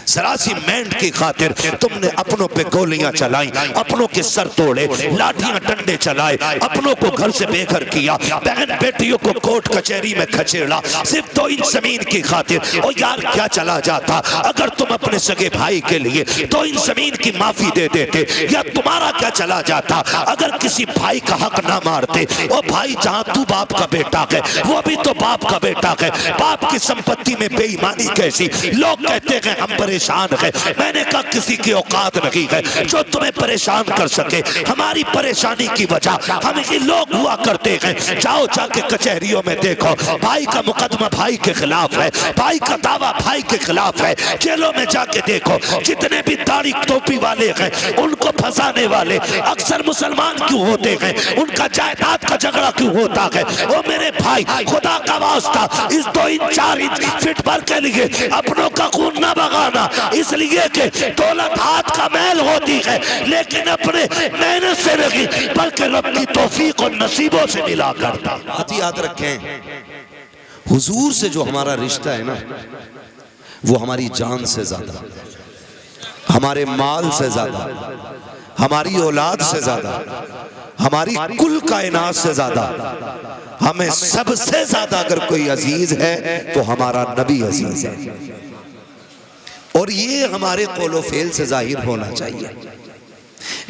सरासी मेंढ की खातिर तुमने अपनों पे गोलियां चलाई, अपनों के सर तोड़े, लाठियां डंडे चलाए, अपनों को घर से बेघर किया, बहन बेटियों को कोर्ट कचहरी में खचेड़ा, सिर्फ 2 इंच जमीन की खातिर। और यार क्या चला जाता अगर तुम अपने सगे भाई के लिए 2 इंच जमीन की माफी दे देते, या तुम्हारा क्या चला जाता अगर किसी भाई का हक ना मारते। ओ भाई, जहां तू बाप का बेटा है वो भी तो बाप का बेटा है। बाप की संपत्ति में बेईमानी कैसी? लोग कहते हैं हम परेशान हैं, मैंने कहा किसी की औकात नहीं है जो तुम्हें परेशान कर सके। हमारी परेशानी की वजह हम ही लोग हुआ करते हैं। जाओ जाके कचहरियों में देखो, भाई का मुकदमा भाई के खिलाफ है, भाई का दावा भाई के खिलाफ है। जेलों में जाके देखो, जितने भी दाढ़ी टोपी वाले हैं उनको फंसाने वाले अक्सर मुसलमान क्यों होते हैं? उनका जायदाद का झगड़ा क्यों होता है? वो मेरे भाई, खुदा का वास्ता इस 2 इंच 4 इंच फिट भर के लिए अपनों का खून ना बगाना, इसलिए कि दौलत हाथ का मैल होती है लेकिन अपने मेहनत से नहीं बल्कि रब की तौफीक और नसीबों से मिला करता। बात याद रखें, हुजूर से जो हमारा रिश्ता है ना, वो हमारी जान से ज्यादा, हमारे माल से ज्यादा, हमारी औलाद से ज्यादा, हमारी कुल कायनात से ज्यादा, हमें सबसे ज्यादा अगर कोई अजीज है तो हमारा नबी अजीज है। और ये हमारे कौलो फेल से जाहिर होना चाहिए।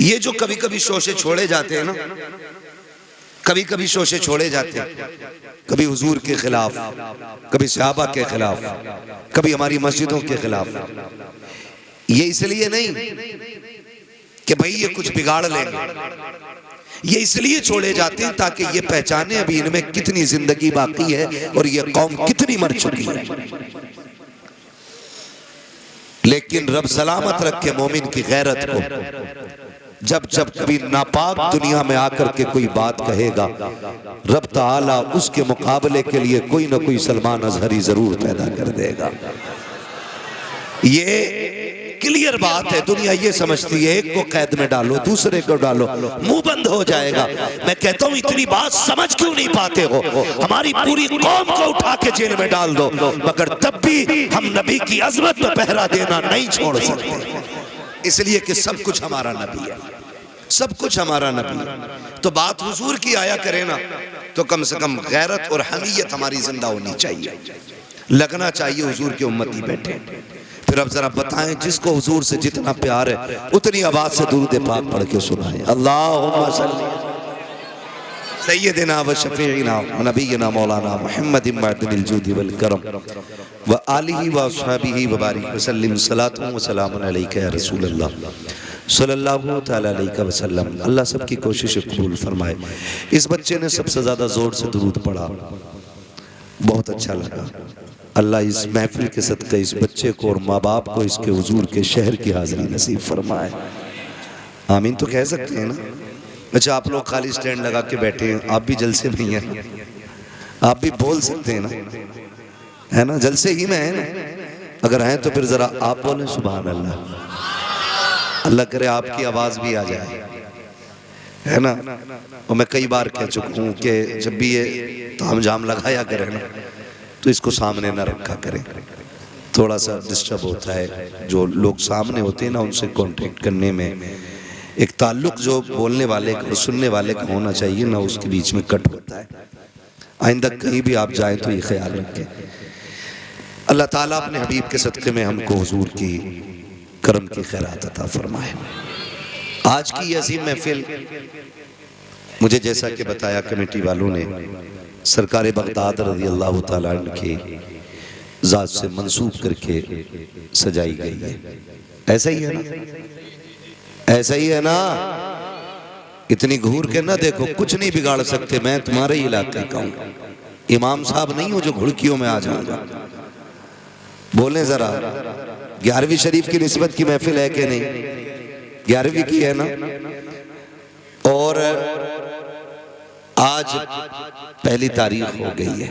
ये जो कभी कभी शोशे छोड़े जाते हैं ना, कभी कभी शोशे छोड़े जाते हैं, कभी हुजूर के खिलाफ, कभी सहाबा के खिलाफ, कभी हमारी मस्जिदों के खिलाफ, ये इसलिए नहीं कि भाई ये कुछ बिगाड़ लेंगे, ये इसलिए छोड़े जाते हैं ताकि ये पहचाने अभी इनमें कितनी जिंदगी बाकी है और ये कौम कितनी मर चुकी है। लेकिन रब सलामत रखे मोमिन की गैरत को। जब जब कभी नापाक दुनिया में आकर के कोई बात कहेगा, रब ताला उसके मुकाबले के लिए कोई ना कोई सलमान अजहरी जरूर पैदा कर देगा। ये क्लियर बात है। दुनिया ये समझती है एक को कैद में डालो, दूसरे को डालो, मुंह बंद हो जाएगा। मैं कहता हूं इतनी बात समझ क्यों नहीं पाते हो? हमारी पूरी कौम को उठा के जेल में डाल दो, मगर तब भी हम नबी की अजमत में पहरा देना नहीं छोड़ सकते, इसलिए कि सब कुछ हमारा नबी है, सब कुछ हमारा नबी है। तो बात हुजूर की आया करे ना, तो कम से कम गैरत और हमीयत हमारी जिंदा होनी चाहिए, लगना चाहिए हुजूर के उम्मती बैठे। फिर अब जरा बताएं, जिसको हुजूर से जितना प्यार है उतनी आवाज से दुरूद पाक पढ़ के सुनाएं। अल्लाहुम्मा सल्ली सय्यिदना व शफीइना व नबीना मौलाना मुहम्मद इब्निल जूदी वल करम व आलिहि व अस्हाबिहि व बारिक व सल्लिम सलातु व सलामुन अलैका या रसूल अल्लाह सल्लल्लाहु तआला अलैहि वसल्लम। अल्लाह सबकी कोशिश कबूल फरमाए। इस बच्चे ने सबसे ज्यादा जोर से दुरूद पढ़ा, बहुत अच्छा लगा। अल्लाह इस महफिल के सदक़े इस बच्चे को और माँ बाप को इसके हुजूर के शहर की हाजिरी नसीब फरमाए। आमीन तो कह सकते हैं ना? अच्छा, आप लोग खाली स्टैंड लगा के बैठे हैं, आप भी जलसे में हैं, आप भी बोल सकते हैं ना, है ना? जलसे ही में है ना? अगर हैं तो फिर जरा आप बोलें सुभान अल्लाह। अल्लाह करे आपकी आवाज भी आ जाए, है ना? और मैं कई बार कह चुका हूँ कि जब भी ये ताम झाम लगाया करें ना, तो इसको सामने ना रखा करें, थोड़ा सा डिस्टर्ब होता है। जो लोग सामने होते हैं ना, उनसे कांटेक्ट करने में एक ताल्लुक जो बोलने वाले और सुनने वाले का होना चाहिए ना, उसके बीच में कट होता है। आइंदा कहीं भी आप जाएं तो ये ख्याल रखें। अल्लाह ताला अपने हबीब के सदक़े में हमको हुजूर की करम की खैरात अता फरमाए। आज की ये अजीम महफिल मुझे जैसा कि बताया कमेटी वालों ने, सरकार बगदाद रज़ी अल्लाह ताला अन्हु की ज़ात से मंसूब करके सजाई गई है। ऐसा ही है ना? ऐसा ही है ना? इतनी घूर के ना देखो, कुछ नहीं बिगाड़ सकते। मैं तुम्हारे ही इलाके का हूँ, इमाम साहब नहीं हूँ जो घुड़कियों में आ जाऊंगा। बोले जरा, 11वीं शरीफ की निस्बत की महफिल है कि नहीं? 11वीं की है ना? और आज पहली तारीख हो गई है।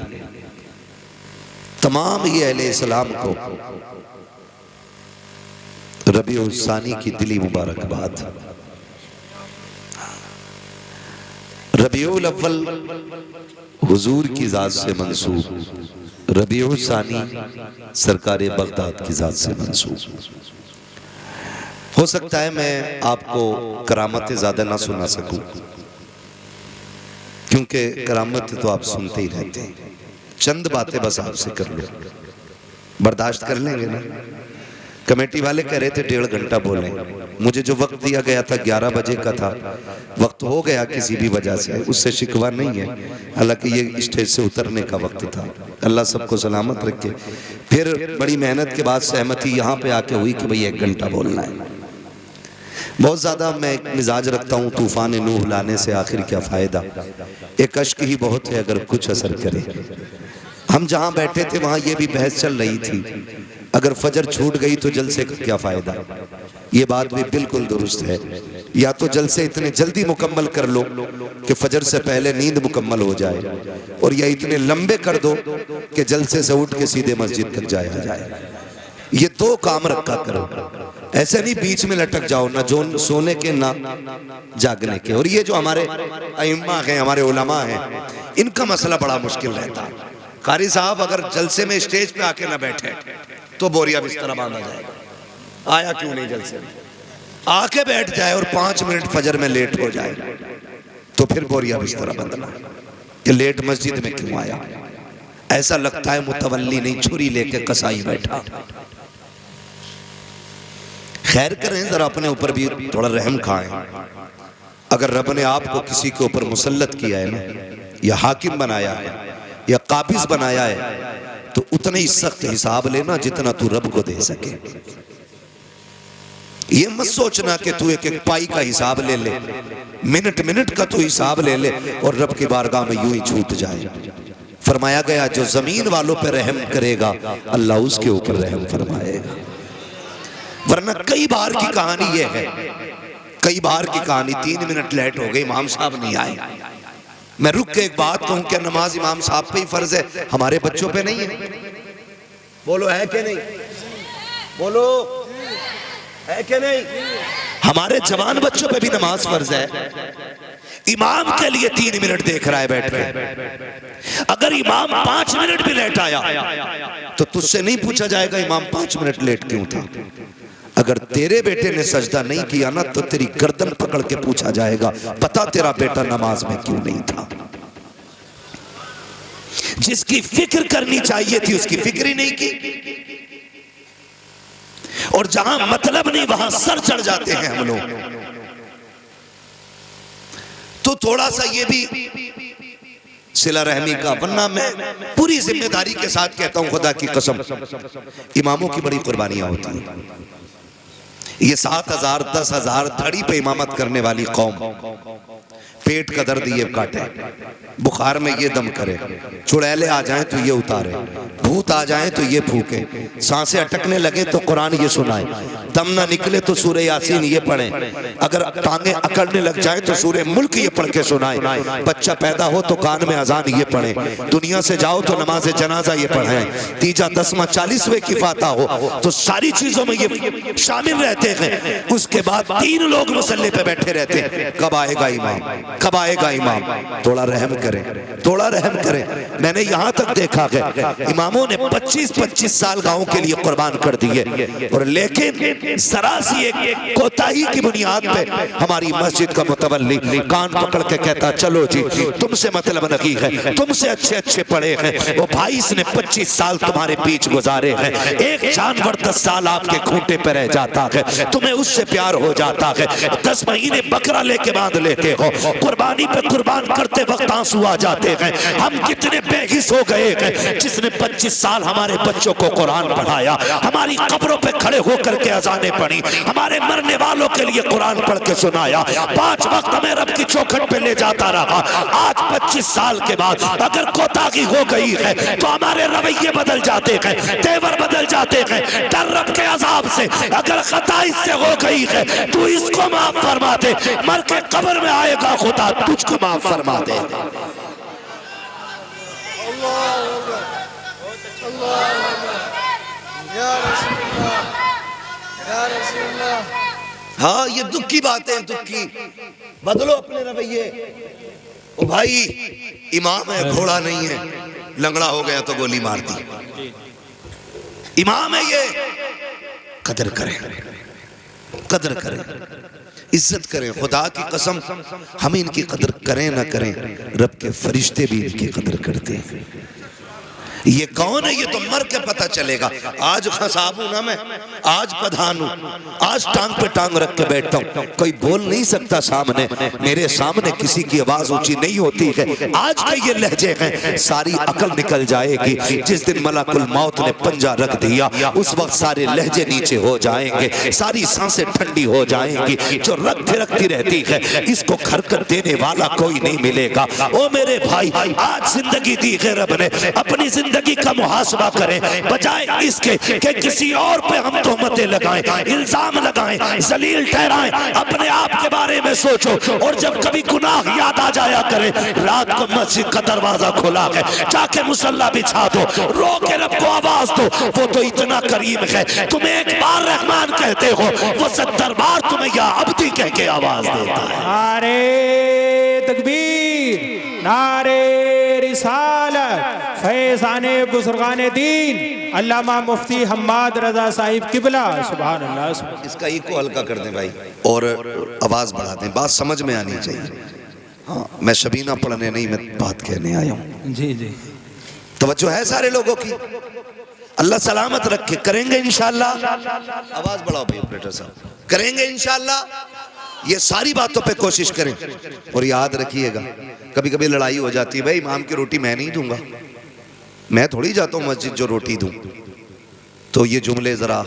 तमाम ही अहले इस्लाम को रबीउल सानी की दिली मुबारकबाद। रबीउल अव्वल हुजूर की जात से मंसूब रबीउल सानी सरकार बगदाद की ज़ात से मंसूब। हो सकता है मैं आपको करामतें ज़्यादा ना सुना सकूं, क्योंकि करामतें तो आप सुनते ही रहते हैं। चंद बातें बस आपसे कर लो, बर्दाश्त कर लेंगे ना? कमेटी वाले कह रहे थे 1.5 घंटा बोलें, मुझे जो वक्त दिया गया था 11 बजे का था, वक्त हो गया किसी भी वजह से, उससे शिकवा नहीं है, हालांकि ये स्टेज से उतरने का वक्त था। अल्लाह सबको सलामत रखे। फिर बड़ी मेहनत के बाद सहमति यहाँ पे आके हुई कि भाई 1 घंटा बोलना है। बहुत ज़्यादा मैं एक मिजाज रखता हूँ, तूफान नूह लाने से आखिर क्या फ़ायदा, एक अश्क ही बहुत है अगर कुछ असर करे। हम जहाँ बैठे थे वहाँ ये भी बहस चल रही थी, अगर फजर छूट गई तो जलसे का क्या फ़ायदा। ये बात भी बिल्कुल दुरुस्त है, या तो जलसे इतने जल्दी मुकम्मल कर लो कि फजर से पहले नींद मुकम्मल हो जाए, और या इतने लंबे कर दो कि जलसे से उठ के सीधे मस्जिद तक जाया जाए। ये 2 काम रखा करो, ऐसे नहीं बीच में लटक जाओ, ना जो सोने के ना जागने के। और ये जो हमारे अइम्मा हैं, हमारे उलमा हैं, इनका मसला बड़ा मुश्किल रहता है। कारी साहब अगर जलसे में स्टेज पे आके ना बैठे तो बोरिया बिस्तर बांधा जाएगा। आया क्यों नहीं जलसे में, आके बैठ जाए और 5 मिनट फजर में लेट हो जाए तो फिर बोरिया बिस्तर बंधना कि लेट मस्जिद में क्यों आया। ऐसा लगता है मुतवल्ली नहीं, छुरी लेके कसाई बैठा। खैर करें, जरा अपने ऊपर भी थोड़ा रहम खाएं। अगर रब ने आपको किसी के ऊपर मुसल्लत किया है ना, या हाकिम बनाया है या काबिज बनाया है, तो उतने ही सख्त हिसाब लेना जितना तू रब को दे सके। ये मत सोचना कि तू एक एक पाई का हिसाब ले ले, मिनट मिनट का तू हिसाब ले ले और रब की बारगाह में यूं ही छूट जाए। फरमाया गया जो जमीन वालों पे रहम करेगा अल्लाह उसके ऊपर रहम फरमाएगा। वरना कई बार की कहानी ये है, कई बार की कहानी 3 मिनट लेट हो गई, इमाम साहब नहीं आए। मैं रुक के एक बात कहूं, क्या नमाज इमाम साहब पे ही फर्ज है, हमारे बच्चों पे नहीं है? बोलो है कि नहीं, बोलो है कि नहीं? हमारे जवान बच्चों पे भी नमाज फर्ज है। इमाम के लिए 3 मिनट देख रहा है बैठ के, अगर इमाम 5 मिनट भी लेट आया तो तुझसे नहीं पूछा जाएगा इमाम 5 मिनट लेट क्यों था। अगर तेरे बेटे ने सजदा नहीं किया ना तो तेरी गर्दन पकड़ के पूछा जाएगा पता तेरा बेटा नमाज में क्यों नहीं था। जिसकी फिक्र करनी चाहिए थी उसकी फिक्र ही नहीं की, और जहां मतलब नहीं वहां सर चढ़ जाते हैं हम लोग। तो थोड़ा सा ये भी सिला रहमी का, वरना मैं पूरी जिम्मेदारी के साथ कहता हूं खुदा की कसम, इमामों की बड़ी कुर्बानियां होती हैं। ये 7,000 10,000 धड़ी पे इमामत करने वाली कौम, पेट का दर्द ये काटे, बुखार में ये दम करे, चुड़ैले आ जाएं तो ये उतारे, भूत आ जाएं तो ये फूके, सांसें अटकने लगे तो कुरान ये सुनाए, दम ना निकले तो सूरह यासीन ये पढ़े, अगर टांगे अकड़ने लग जाए तो सूरह मुल्क ये पढ़ के सुनाए, बच्चा पैदा हो तो कान में अजान ये पढ़े, दुनिया से जाओ तो नमाज जनाजा ये पढ़े, तीजा 10वां 40वें की फाता हो, तो सारी चीजों में ये शामिल रहते हैं। उसके बाद 3 लोग मुसल्ले पे बैठे रहते हैं, कब आएगा इमाम, कब आएगा इमाम। थोड़ा रहम करें, थोड़ा रहम करें। मैंने यहाँ तक देखा है इमामों ने 25-25 साल गाँव के लिए कुर्बान कर दिए, और लेकिन जरा सी एक कोताही की बुनियाद पे हमारी मस्जिद का मुतवल्ली कान पकड़ के कहता चलो जी तुमसे मतलब नहीं है, तुमसे अच्छे अच्छे पढ़े हैं, वो भाई इसने 25 साल तुम्हारे बीच गुजारे हैं, एक जानवर 10 साल आपके खूंटे पे रह जाता है, तुम्हें उससे प्यार हो जाता है, 10 महीने बकरा लेके बांध लेते हो, कुर्बानी पे कुर्बान करते वक्त आंसू आ जाते हैं। हम कितने बेहिस हो गए हैं, जिसने 25 साल हमारे बच्चों को कुरान पढ़ाया, हमारी कब्रों पे खड़े होकर के अजानें पढ़ी, हमारे मरने वालों के लिए कुरान पढ़ के सुनाया, 5 वक्त हमें रब की चौखट पे ले जाता रहा। आज 25 साल के बाद अगर कोताही हो गई है तो हमारे रवैये बदल जाते हैं, तेवर बदल जाते हैं, डर रब के अजाब से। अगर खता इससे हो गई है तू इसको माफ फरमा दे, मर के कब्र में आएगा खुदा तुझको माफ फरमा दे। हाँ ये दुख की बात है, दुख की, बदलो अपने रवैये। ओ भाई इमाम है घोड़ा नहीं है, लंगड़ा हो गया तो गोली मार दी। इमाम है ये, कदर करें, कदर करें, इज्जत करें। खुदा की कसम हम इनकी कदर करें ना करें, रब के फरिश्ते भी इनकी कदर करते हैं। ये कौन है ये तो मर के पता चलेगा। आज खसाब हूं ना मैं, आज प्रधान हूं, आज टांग पे टांग रख के बैठता हूं, कोई बोल नहीं सकता सामने, मेरे सामने किसी की आवाज ऊंची नहीं होती है। आज के ये लहजे हैं, सारी अकल निकल जाएगी। जिस दिन मलाकुल मौत ने पंजा रख दिया उस वक्त सारे लहजे नीचे हो जाएंगे, सारी सांसें ठंडी हो जाएंगी। जो रग थिरकती रहती है इसको खरकत देने वाला कोई नहीं मिलेगा। ओ मेरे भाई, आज जिंदगी दी है रब ने, अपनी जिंदगी का मुहासबा करें, बजाय इसके कि किसी और पे हम तोहमतें लगाएं, इल्जाम लगाएं, जलील ठहराएं। अपने आप के बारे में सोचो, और जब कभी गुनाह याद आ जाया करे, रात को मस्जिद का दरवाजा खुला है, जाके मुसल्ला बिछा दो, रो के रब को आवाज दो। वो तो इतना करीम है, तुम एक बार रहमान कहते हो, वो 70 बार तुम्हें या अब्दी कह के आवाज देता है। नारे तकबीर, नारे रिसालत, फैज़ाने बुजुर्गाने दीन अल्लामा मुफ्ती हम्माद रजा साहिब किबला, सुभान अल्लाह। इसका इको हल्का कर दें भाई, और आवाज बढ़ा दें, बात समझ में आनी चाहिए। हाँ, मैं शबीना पढ़ने नहीं, मैं बात कहने आया हूँ। जी जी, तवज्जो है सारे लोगों की। अल्लाह सलामत रखे, करेंगे इंशाअल्लाह। आवाज बढ़ाओ भाई ऑपरेटर साहब, करेंगे इंशाअल्लाह। ये सारी बातों पे कोशिश करें, और याद रखिएगा कभी कभी लड़ाई हो जाती है, भाई इमाम की रोटी मैं नहीं दूंगा, मैं थोड़ी जाता हूँ मस्जिद जो रोटी दूं। तो ये जुमले जरा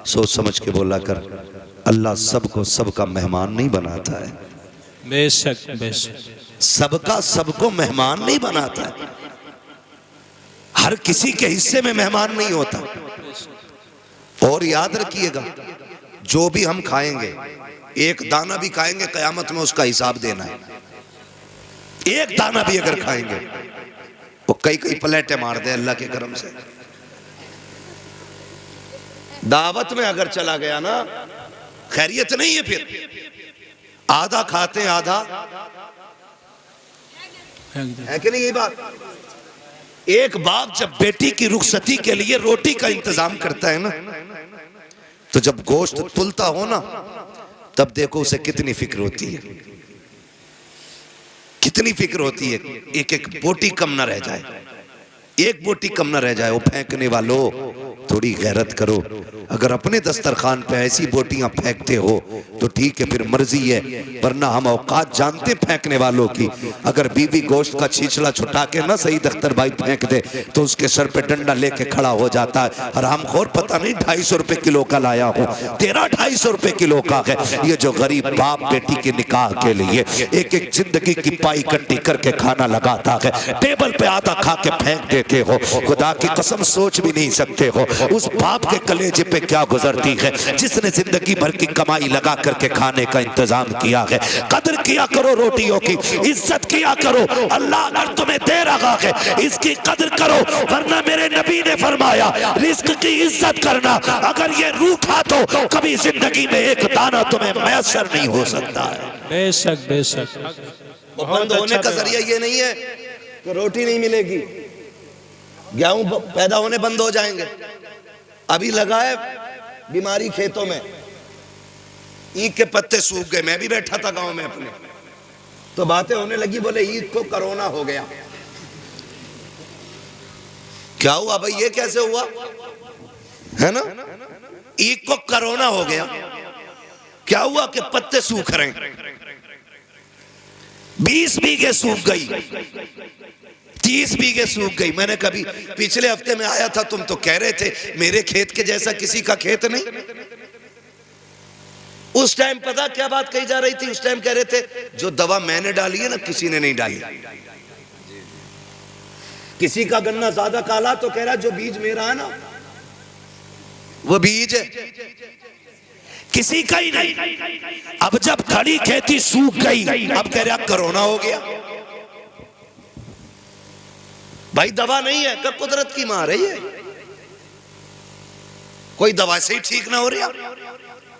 सोच समझ के बोला कर। अल्लाह सबको सबका मेहमान नहीं बनाता है, बेशक बेशक, सबका सबको मेहमान नहीं बनाता है, हर किसी के हिस्से में मेहमान नहीं होता। और याद रखिएगा, जो भी हम खाएंगे, एक दाना भी खाएंगे कयामत में उसका हिसाब देना है। एक दाना भी अगर खाएंगे, वो कई कई प्लेटें मार दे अल्लाह के करम से। दावत में अगर चला गया ना, खैरियत नहीं है, फिर आधा खाते आधा है कि नहीं। ये बात, एक बाप जब बेटी की रुखसती के लिए रोटी का इंतजाम करता है ना, तो जब गोश्त तुलता हो ना, तब देखो उसे कितनी फिक्र होती है, कितनी फिक्र होती है। एक एक बोटी कम ना रह जाए, एक बोटी कम ना रह जाए। वो फेंकने वालों, थोड़ी गैरत करो। अगर अपने दस्तरखान पे ऐसी बोटियां फेंकते हो तो ठीक है, फिर मर्जी है, वरना हम औकात जानते फेंकने वालों की। अगर बीवी गोश्त का छिछला छुटा के ना सही दख्तर भाई फेंक दे तो उसके सर पे डंडा लेके खड़ा हो जाता है। हरामखोर पता नहीं 250 रुपए किलो का लाया हूँ, तेरा 250 रुपए किलो का है। ये जो गरीब बाप बेटी के निकाह के लिए एक एक जिंदगी की पाई इकट्ठी करके खाना लगाता है, टेबल पे आधा खा के फेंक देते हो। खुदा की कसम सोच भी नहीं सकते हो उस बाप के कलेजे पे क्या गुजरती है जिसने जिंदगी भर की कमाई लगा करके खाने का इंतजाम किया है। कदर किया करो रोटियों की, इज्जत किया करो। अल्लाह अगर तुम्हें दे रहा है इसकी कदर करो, वरना मेरे नबी ने फरमाया रिस्क की इज्जत करना। अगर ये रूठा तो कभी जिंदगी में एक दाना तुम्हें मैसर नहीं हो सकता है। बेशक बेशक। बंद होने का जरिया ये नहीं है कि रोटी नहीं मिलेगी, गेहूं पैदा होने बंद हो जाएंगे। अभी लगा है बीमारी खेतों में, ईख के पत्ते सूख गए। मैं भी बैठा था गांव में अपने, तो बातें होने लगी, बोले ईख को कोरोना हो गया। क्या हुआ भाई, ये कैसे हुआ है ना? ईख को कोरोना हो गया। क्या हुआ कि पत्ते सूख रहे हैं। 20 बीघे सूख गई, 30 बीघे सूख गई। मैंने कभी पिछले हफ्ते में आया था, तुम तो कह रहे थे मेरे खेत के जैसा किसी का खेत नहीं। उस टाइम पता क्या बात कही जा रही थी? उस टाइम कह रहे थे जो दवा मैंने डाली है ना किसी ने नहीं डाली। किसी का गन्ना ज्यादा काला तो कह रहा जो बीज मेरा है ना वो बीज है, किसी का ही नहीं। अब जब खड़ी खेती सूख गई, अब कह रहा कोरोना हो गया। भाई दवा नहीं है, कब कुदरत की मार है ये, कोई दवा से ही ठीक ना हो रही।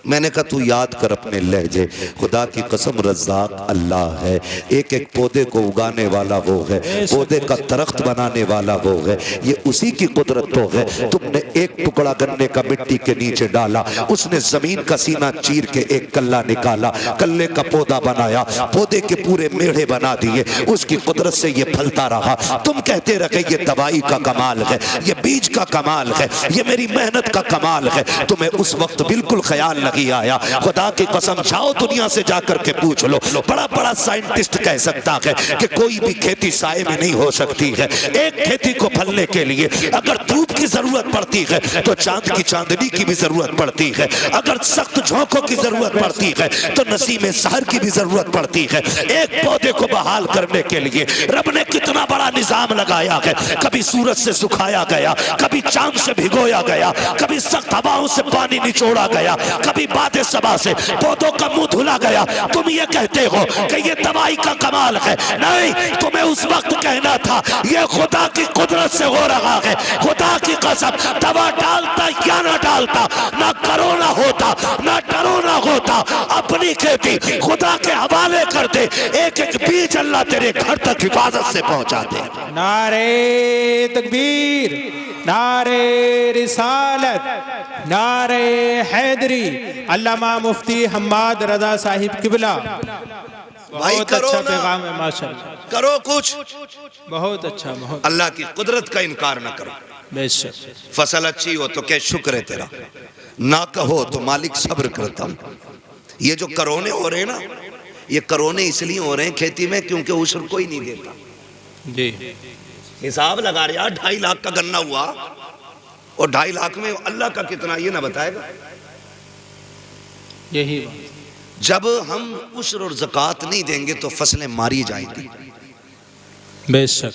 मैंने कहा तू याद कर अपने लहजे, खुदा की कसम रज़्ज़ाक़ अल्लाह है, एक एक पौधे को उगाने वाला वो है, पौधे का दरख्त बनाने वाला वो है, ये उसी की कुदरत तो है। तुमने एक टुकड़ा गन्ने का मिट्टी के नीचे डाला, उसने जमीन का सीना चीर के एक कल्ला निकाला, कल्ले का पौधा बनाया, पौधे के पूरे मेढ़े बना दिए, उसकी कुदरत से ये फलता रहा। तुम कहते रहे ये दवाई का कमाल है, ये बीज का कमाल है, ये मेरी मेहनत का कमाल है। तुम्हें उस वक्त बिल्कुल ख्याल नहीं आया। खुदा की कसम, जाओ दुनिया से जाकर के पूछ लो, बड़ा बड़ा साइंटिस्ट कह सकता है कि कोई भी खेती साए में नहीं हो सकती है। एक खेती को फलने के लिए अगर धूप की जरूरत पड़ती है तो चांद की चांदनी की भी जरूरत पड़ती है, अगर सख्त झोंकों की जरूरत पड़ती है तो नसीम सहर की भी जरूरत पड़ती है। एक पौधे को बहाल करने के लिए रब ने कितना बड़ा निजाम लगाया है। कभी सूरज से सुखाया गया, कभी चांद से भिगोया गया, कभी सख्त हवाओं से पानी निचोड़ा गया, कभी बादे सबा से पौधों का मुंह धुला गया। तुम ये कहते हो कि ये दवाई का कमाल है। नहीं, तुम्हें उस वक्त कहना था ये खुदा की कुदरत से हो रहा है। खुदा की कसम, दवा डालता या ना डालता, ना कोरोना होता ना डरोना होता, अपनी खेती खुदा के हवाले कर दे। एक एक बीज अल्लाह तेरे घर तक हिफाजत से पहुंचा दे। नारे तकबीर, नारे रिसालत, नारे हैदरी। अल्लामा मुफ्ती हम्माद रजा साहिब किबला। बहुत करो अच्छा ना। पैगाम है माशाअल्लाह, करो कुछ, बहुत अच्छा, बहुत अल्लाह की कुदरत का इनकार ना करो। बेशक। फसल अच्छी हो तो क्या शुक्र है तेरा, ना कहो तो मालिक सब्र करता हूं। ये जो करोने हो रहे हैं ना, ये करोने इसलिए हो रहे हैं खेती में क्योंकि उशर कोई नहीं देता। जी, हिसाब लगा रहे यार, 2.5 लाख का गन्ना हुआ और 2.5 लाख में अल्लाह का कितना ये ना बताएगा। यही बात। जब हम उशर और ज़कात नहीं देंगे तो फसलें मारी जाएंगी। बेशक।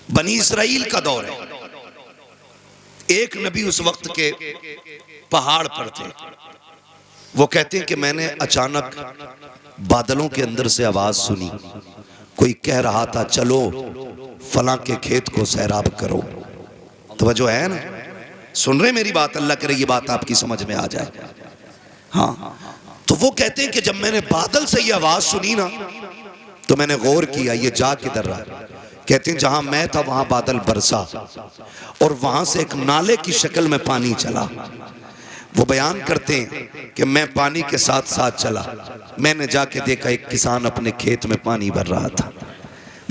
बनी इसराइल का दौर है। एक नबी उस वक्त के पहाड़ पर थे। वो कहते हैं कि मैंने अचानक बादलों के अंदर से आवाज सुनी, कोई कह रहा था चलो फलां के खेत को सैराब करो। तवज्जो है ना, सुन रहे मेरी बात? अल्लाह करे ये बात आपकी समझ में आ जाए। हाँ, तो वो कहते हैं कि जब मैंने बादल से ये आवाज सुनी ना तो मैंने गौर किया ये जा किधर रहा। कहते हैं जहां मैं था वहां बादल बरसा और वहां से एक नाले की शक्ल में पानी चला। वो बयान करते हैं कि मैं पानी के साथ साथ चला, मैंने जाके देखा एक किसान अपने खेत में पानी भर रहा था।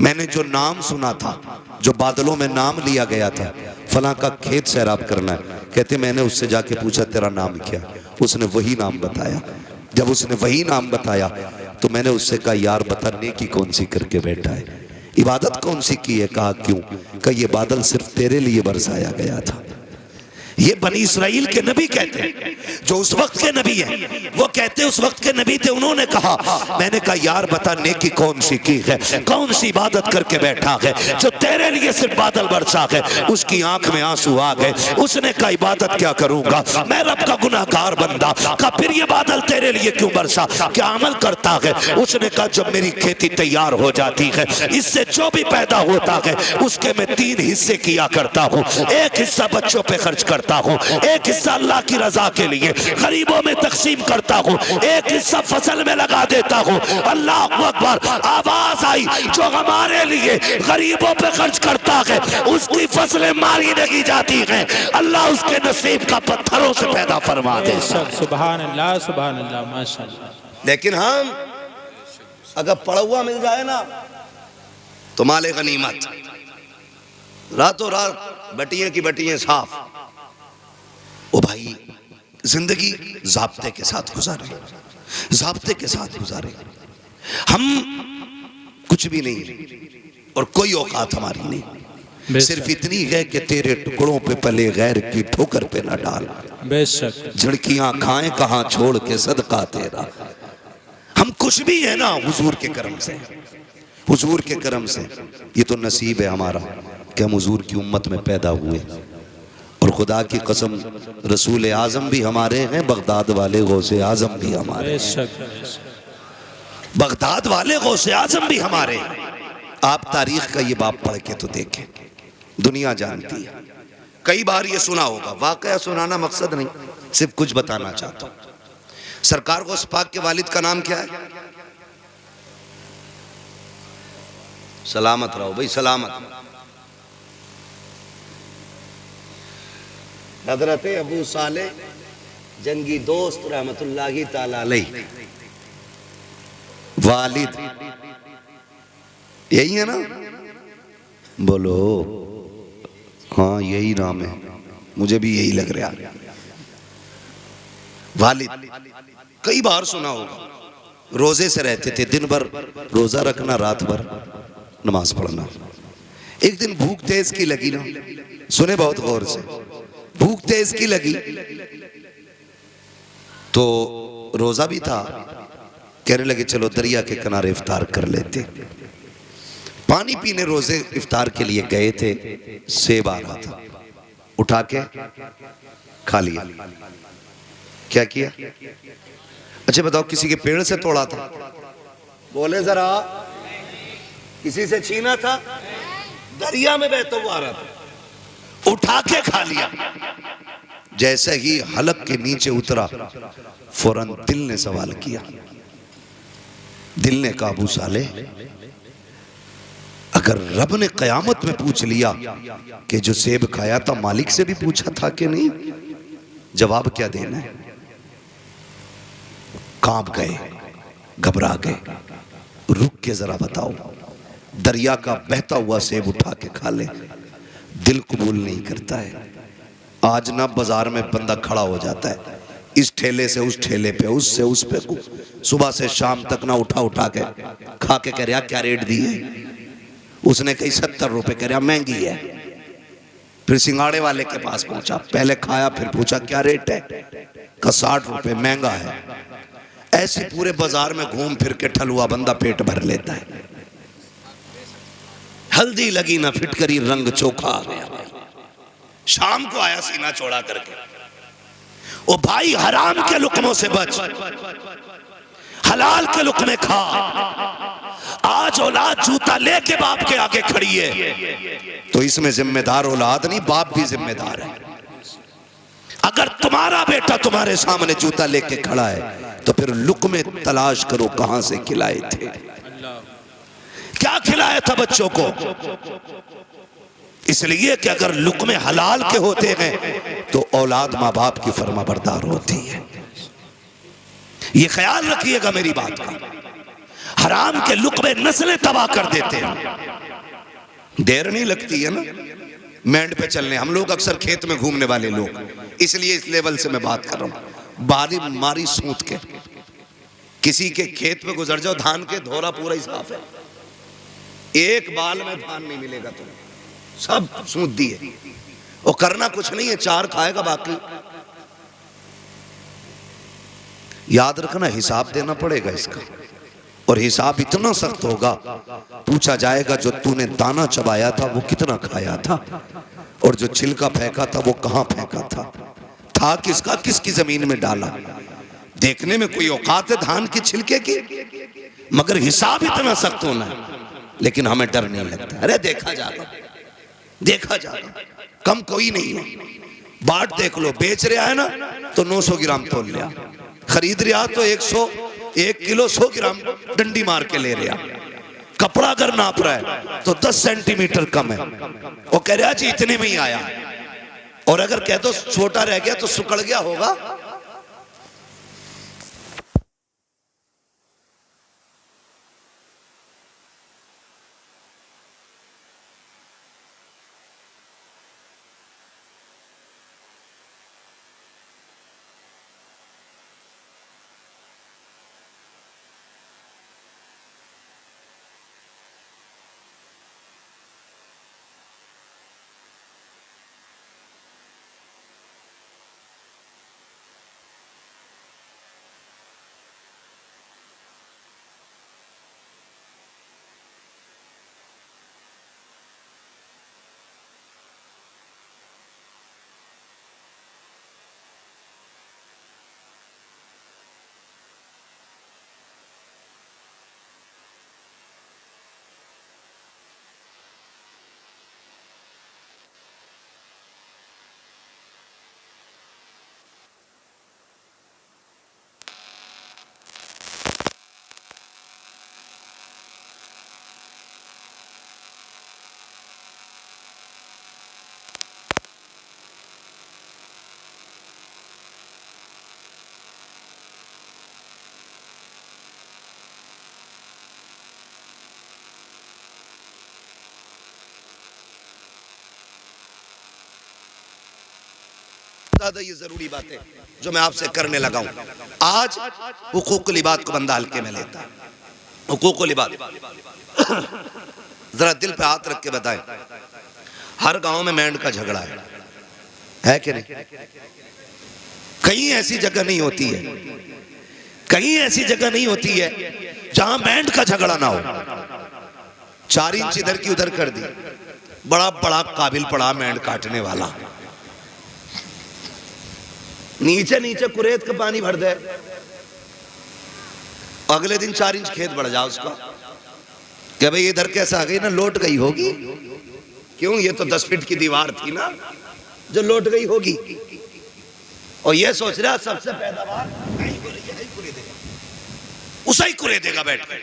मैंने जो नाम सुना था, जो बादलों में नाम लिया गया था, फलां का खेत सैराब करना है, कहते मैंने उससे जाके पूछा तेरा नाम क्या? उसने वही नाम बताया। जब उसने वही नाम बताया तो मैंने उससे कहा यार बता नेकी कौन सी करके बैठा है, इबादत कौन सी की है? कहा क्यों? कहा ये बादल सिर्फ तेरे लिए बरसाया गया था। ये बनी इसराइल के नबी कहते हैं, जो उस वक्त के नबी हैं, वो कहते उस वक्त के नबी थे। उन्होंने कहा, मैंने कहा यार बता नेकी कौन सी की है, कौन सी इबादत करके बैठा है जो तेरे लिए सिर्फ बादल बरसा है? उसकी आंख में आंसू आ गए। उसने कहा इबादत क्या करूंगा, मैं रब का गुनाहगार बंदा। कहा फिर ये बादल तेरे लिए क्यों बरसा, क्या अमल करता है? उसने कहा जब मेरी खेती तैयार हो जाती है, इससे जो भी पैदा होता है उसके मैं 3 हिस्से किया करता हूँ। एक हिस्सा बच्चों पे खर्च करता हूँ, एक हिस्सा अल्लाह की रजा के लिए गरीबों में तकसीम करता हूँ, एक हिस्सा फसल में लगा देता हूँ। अल्लाह अकबर। आवाज आई जो हमारे लिए गरीबों पे खर्च करता है उसकी फसलें मारी नहीं जाती हैं, अल्लाह उसके नसीब का पत्थरों से पैदा फरमा दे। सुभान अल्लाह, सुभान अल्लाह, माशाअल्लाह। लेकिन हम अगर पड़ा हुआ मिल जाए ना तो माले गनीमत, रातों रात बटियां की बटियां साफ। ओ भाई, जिंदगी ज़ाब्ते के साथ गुजारे, ज़ाब्ते के साथ गुजारे। हम कुछ भी नहीं और कोई औकात हमारी नहीं, सिर्फ इतनी है कि तेरे टुकड़ों पे पले गैर की ठोकर पे न डाल। बेशक। झड़कियां खाएं कहां छोड़ के सदका तेरा। हम कुछ भी है ना हुजूर के करम से, हुजूर के करम से। ये तो नसीब है हमारा कि हम हुजूर की उम्मत में पैदा हुए। और खुदा की कसम रसूल आजम भी हमारे हैं, बगदाद वाले गौसे आजम भी हमारे हैं, बगदाद वाले गौसे आजम भी हमारे। आप तारीख का ये बाप पढ़ के तो देखें, दुनिया जानती है। कई बार ये सुना होगा, वाकया सुनाना मकसद नहीं, सिर्फ कुछ बताना चाहता हूं। सरकार को उस पाक के वालिद का नाम क्या है? सलामत रहो भाई, सलामत। हजरत अबू साले जंगी दोस्त रहमतुल्लाहि ताला अलैह वालिद, यही है ना? बोलो हाँ यही नाम है, मुझे भी यही लग रहा है। वालिद कई बार सुना होगा। रोजे से रहते थे, दिन भर रोजा रखना, रात भर नमाज पढ़ना। एक दिन भूख तेज की लगी ना, सुने बहुत गौर से, भूख तेज की लगी तो रोजा भी था, कहने लगे चलो दरिया के किनारे इफ्तार कर लेते। पानी पीने रोजे इफ्तार के लिए गए थे, सेब आ रहा था, उठा के खा लिया। क्या किया? अच्छा बताओ, किसी के पेड़ से तोड़ा था? बोले जरा, किसी से छीना था? दरिया में बहता हुआ आ रहा था, उठा के खा लिया। जैसे ही हलक के नीचे उतरा, फौरन दिल ने सवाल किया। दिल ने कहा अबू साले, अगर रब ने कयामत में पूछ लिया कि जो सेब खाया था मालिक से भी पूछा था कि नहीं, जवाब क्या देना है? कांप गए, घबरा गए। रुक के जरा बताओ, दरिया का बहता हुआ सेब उठा के खा ले, दिल कबूल नहीं करता है। आज ना बाजार में बंदा खड़ा हो जाता है, इस ठेले से उस ठेले पे, उससे उस पे, सुबह से शाम तक ना उठा उठा के खा के कह रहा क्या रेट दी है? उसने कही 70 रुपए, कह रहा महंगी है। फिर सिंगाड़े वाले के पास पहुंचा, पहले खाया फिर पूछा क्या रेट है? का 60 रुपए, महंगा है। ऐसे पूरे बाजार में घूम फिर के ठलुआ बंदा पेट भर लेता है। हल्दी लगी ना फिटकरी, रंग चोखा आ गया। शाम को आया सीना चौड़ा करके, ओ भाई हराम के लुकमों से बच, हलाल के लुकमे खा। आज औलाद जूता लेके बाप के आगे खड़ी है, तो इसमें जिम्मेदार औलाद नहीं, बाप भी जिम्मेदार है। अगर तुम्हारा बेटा तुम्हारे सामने जूता लेके खड़ा है तो फिर लुकमे तलाश करो कहां से खिलाए थे, क्या खिलाया था बच्चों को। इसलिए कि अगर लुकमे हलाल के होते हैं तो औलाद माँ बाप की फर्माबरदार होती है। ये ख्याल रखिएगा मेरी बात का। हराम के लुकमे नस्लें तबाह कर देते हैं। देर नहीं लगती है ना मैंड पे चलने। हम लोग अक्सर खेत में घूमने वाले लोग, इसलिए इस लेवल से मैं बात कर रहा हूं। बारी मारी सूत के किसी के खेत में गुजर जाओ, धान के धोरा पूरा ही साफ है, एक बाल में धान नहीं मिलेगा तुम्हें, सब सूत दिए। और करना कुछ नहीं है, चार खाएगा बाकी। याद रखना हिसाब देना पड़ेगा इसका, और हिसाब इतना सख्त होगा, पूछा जाएगा जो तूने दाना चबाया था वो कितना खाया था, और जो छिलका फेंका था वो कहां फेंका था किसका, किसकी जमीन में डाला। देखने में कोई औकात है धान के छिलके की, मगर हिसाब इतना सख्त होना है। लेकिन हमें डर नहीं लगता, अरे देखा जाएगा, देखा जाएगा, कम कोई नहीं है। बाट देख लो, बेच रहा है ना तो 900 ग्राम तोल लिया, खरीद रहा तो 1 किलो 100 ग्राम डंडी मार के ले रहा। कपड़ा अगर नाप रहा है तो 10 सेंटीमीटर कम है, वो कह रहा जी इतने में ही आया। और अगर कह दो छोटा रह गया तो सुकड़ गया होगा। बता दो ये जरूरी बातें जो मैं आपसे करने लगा हूं। आज हुकूकुल इबाद को बंदा हल्के में लेता है। हुकूकुल इबाद जरा दिल पे हाथ रख के बताएं, हर गांव में मेंढक का झगड़ा है कि नहीं? कहीं ऐसी जगह नहीं होती है, कहीं ऐसी जगह नहीं होती है जहां मेंढक का झगड़ा ना हो। 4 इंच इधर की उधर कर दी, बड़ा बड़ा काबिल पड़ा मेंढक काटने वाला, नीचे नीचे कुरेत का पानी भर दे, अगले दिन 4 इंच खेत बढ़ जाओ उसका, क्या भाई इधर कैसे आ गई ना, लौट गई होगी। क्यों? ये तो 10 फीट की दीवार थी ना जो लौट गई होगी। और ये सोच रहा सबसे पैदावार उसे ही कुरे देगा बैठ कर।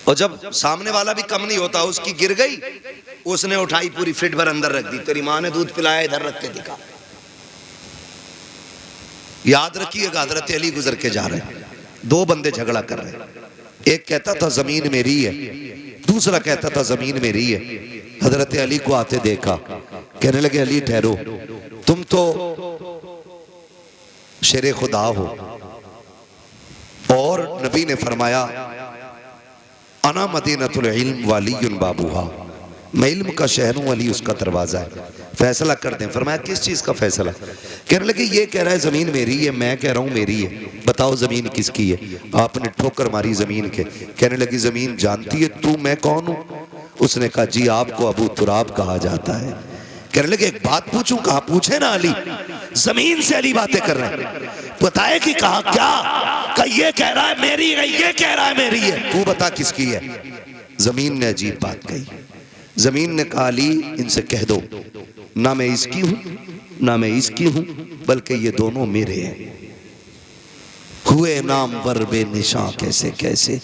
और जब सामने वाला भी कम नहीं होता, उसकी गिर गई, उसने उठाई पूरी फीट भर अंदर रख दी, तेरी माँ ने दूध पिलाया इधर रख के दिखा। याद रखिएगा हजरत अली गुजर के जा रहे हैं, 2 बंदे झगड़ा कर रहे हैं, एक कहता था जमीन मेरी है, दूसरा कहता था जमीन मेरी है। हजरत अली को आते देखा, कहने लगे अली ठहरो, तुम तो शेरे खुदा हो, और नबी ने फरमाया अना मदीनतुल इल्म वालियुन बाबूहा, मैं इल्म का शहर हूं, अली उसका दरवाजा है, फैसला कर दें। फरमाया किस चीज का फैसला? कहने लगे ये कह रहा है जमीन मेरी है, मैं कह रहा हूं मेरी है, बताओ जमीन किसकी है? आपने ठोकर मारी जमीन के। कहने लगी जमीन जानती है तू मैं कौन हूं? उसने कहा जी आपको अबू तुराब कहा जाता है। कहने लगे एक बात पूछूं? कहा पूछे ना अली। जमीन से अली बातें कर रहे हैं, बताए कि कहा क्या? कहा ये कह रहा है मेरी है, ये कह रहा है मेरी है, तू बता किसकी है? जमीन ने अजीब बात कही। जमीन ने कहा अली इनसे कह दो ना मैं इसकी हूं ना मैं इसकी हूं, बल्कि ये दोनों मेरे हैं। हुए नाम बर बेनिशां कैसे कैसे,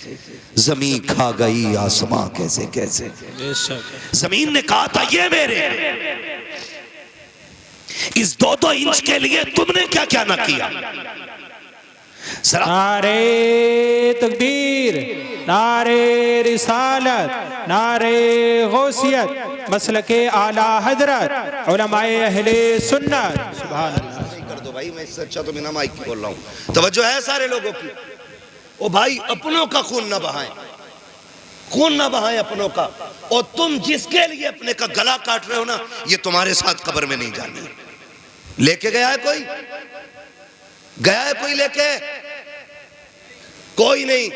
जमीन खा गई आसमां कैसे कैसे। जमीन ने कहा था ये मेरे, इस 2-2 इंच के लिए तुमने क्या क्या ना किया। नारे तकबीर, नारे रिसालत, नारे गौसियत, मसलके आला हजरत, उलमाए अहले सुन्नत। सुभान अल्लाह। कर दो भाई, मैं इससे अच्छा तो बिना माइक बोल रहा हूं। तवज्जो है सारे लोगों की। ओ भाई अपनों का खून ना बहाएं, खून ना बहाएं अपनों का। और तुम जिसके लिए अपने का गला काट रहे हो ना, ये तुम्हारे साथ कब्र में नहीं जानी। लेके गया है कोई? गया है कोई लेके? कोई नहीं।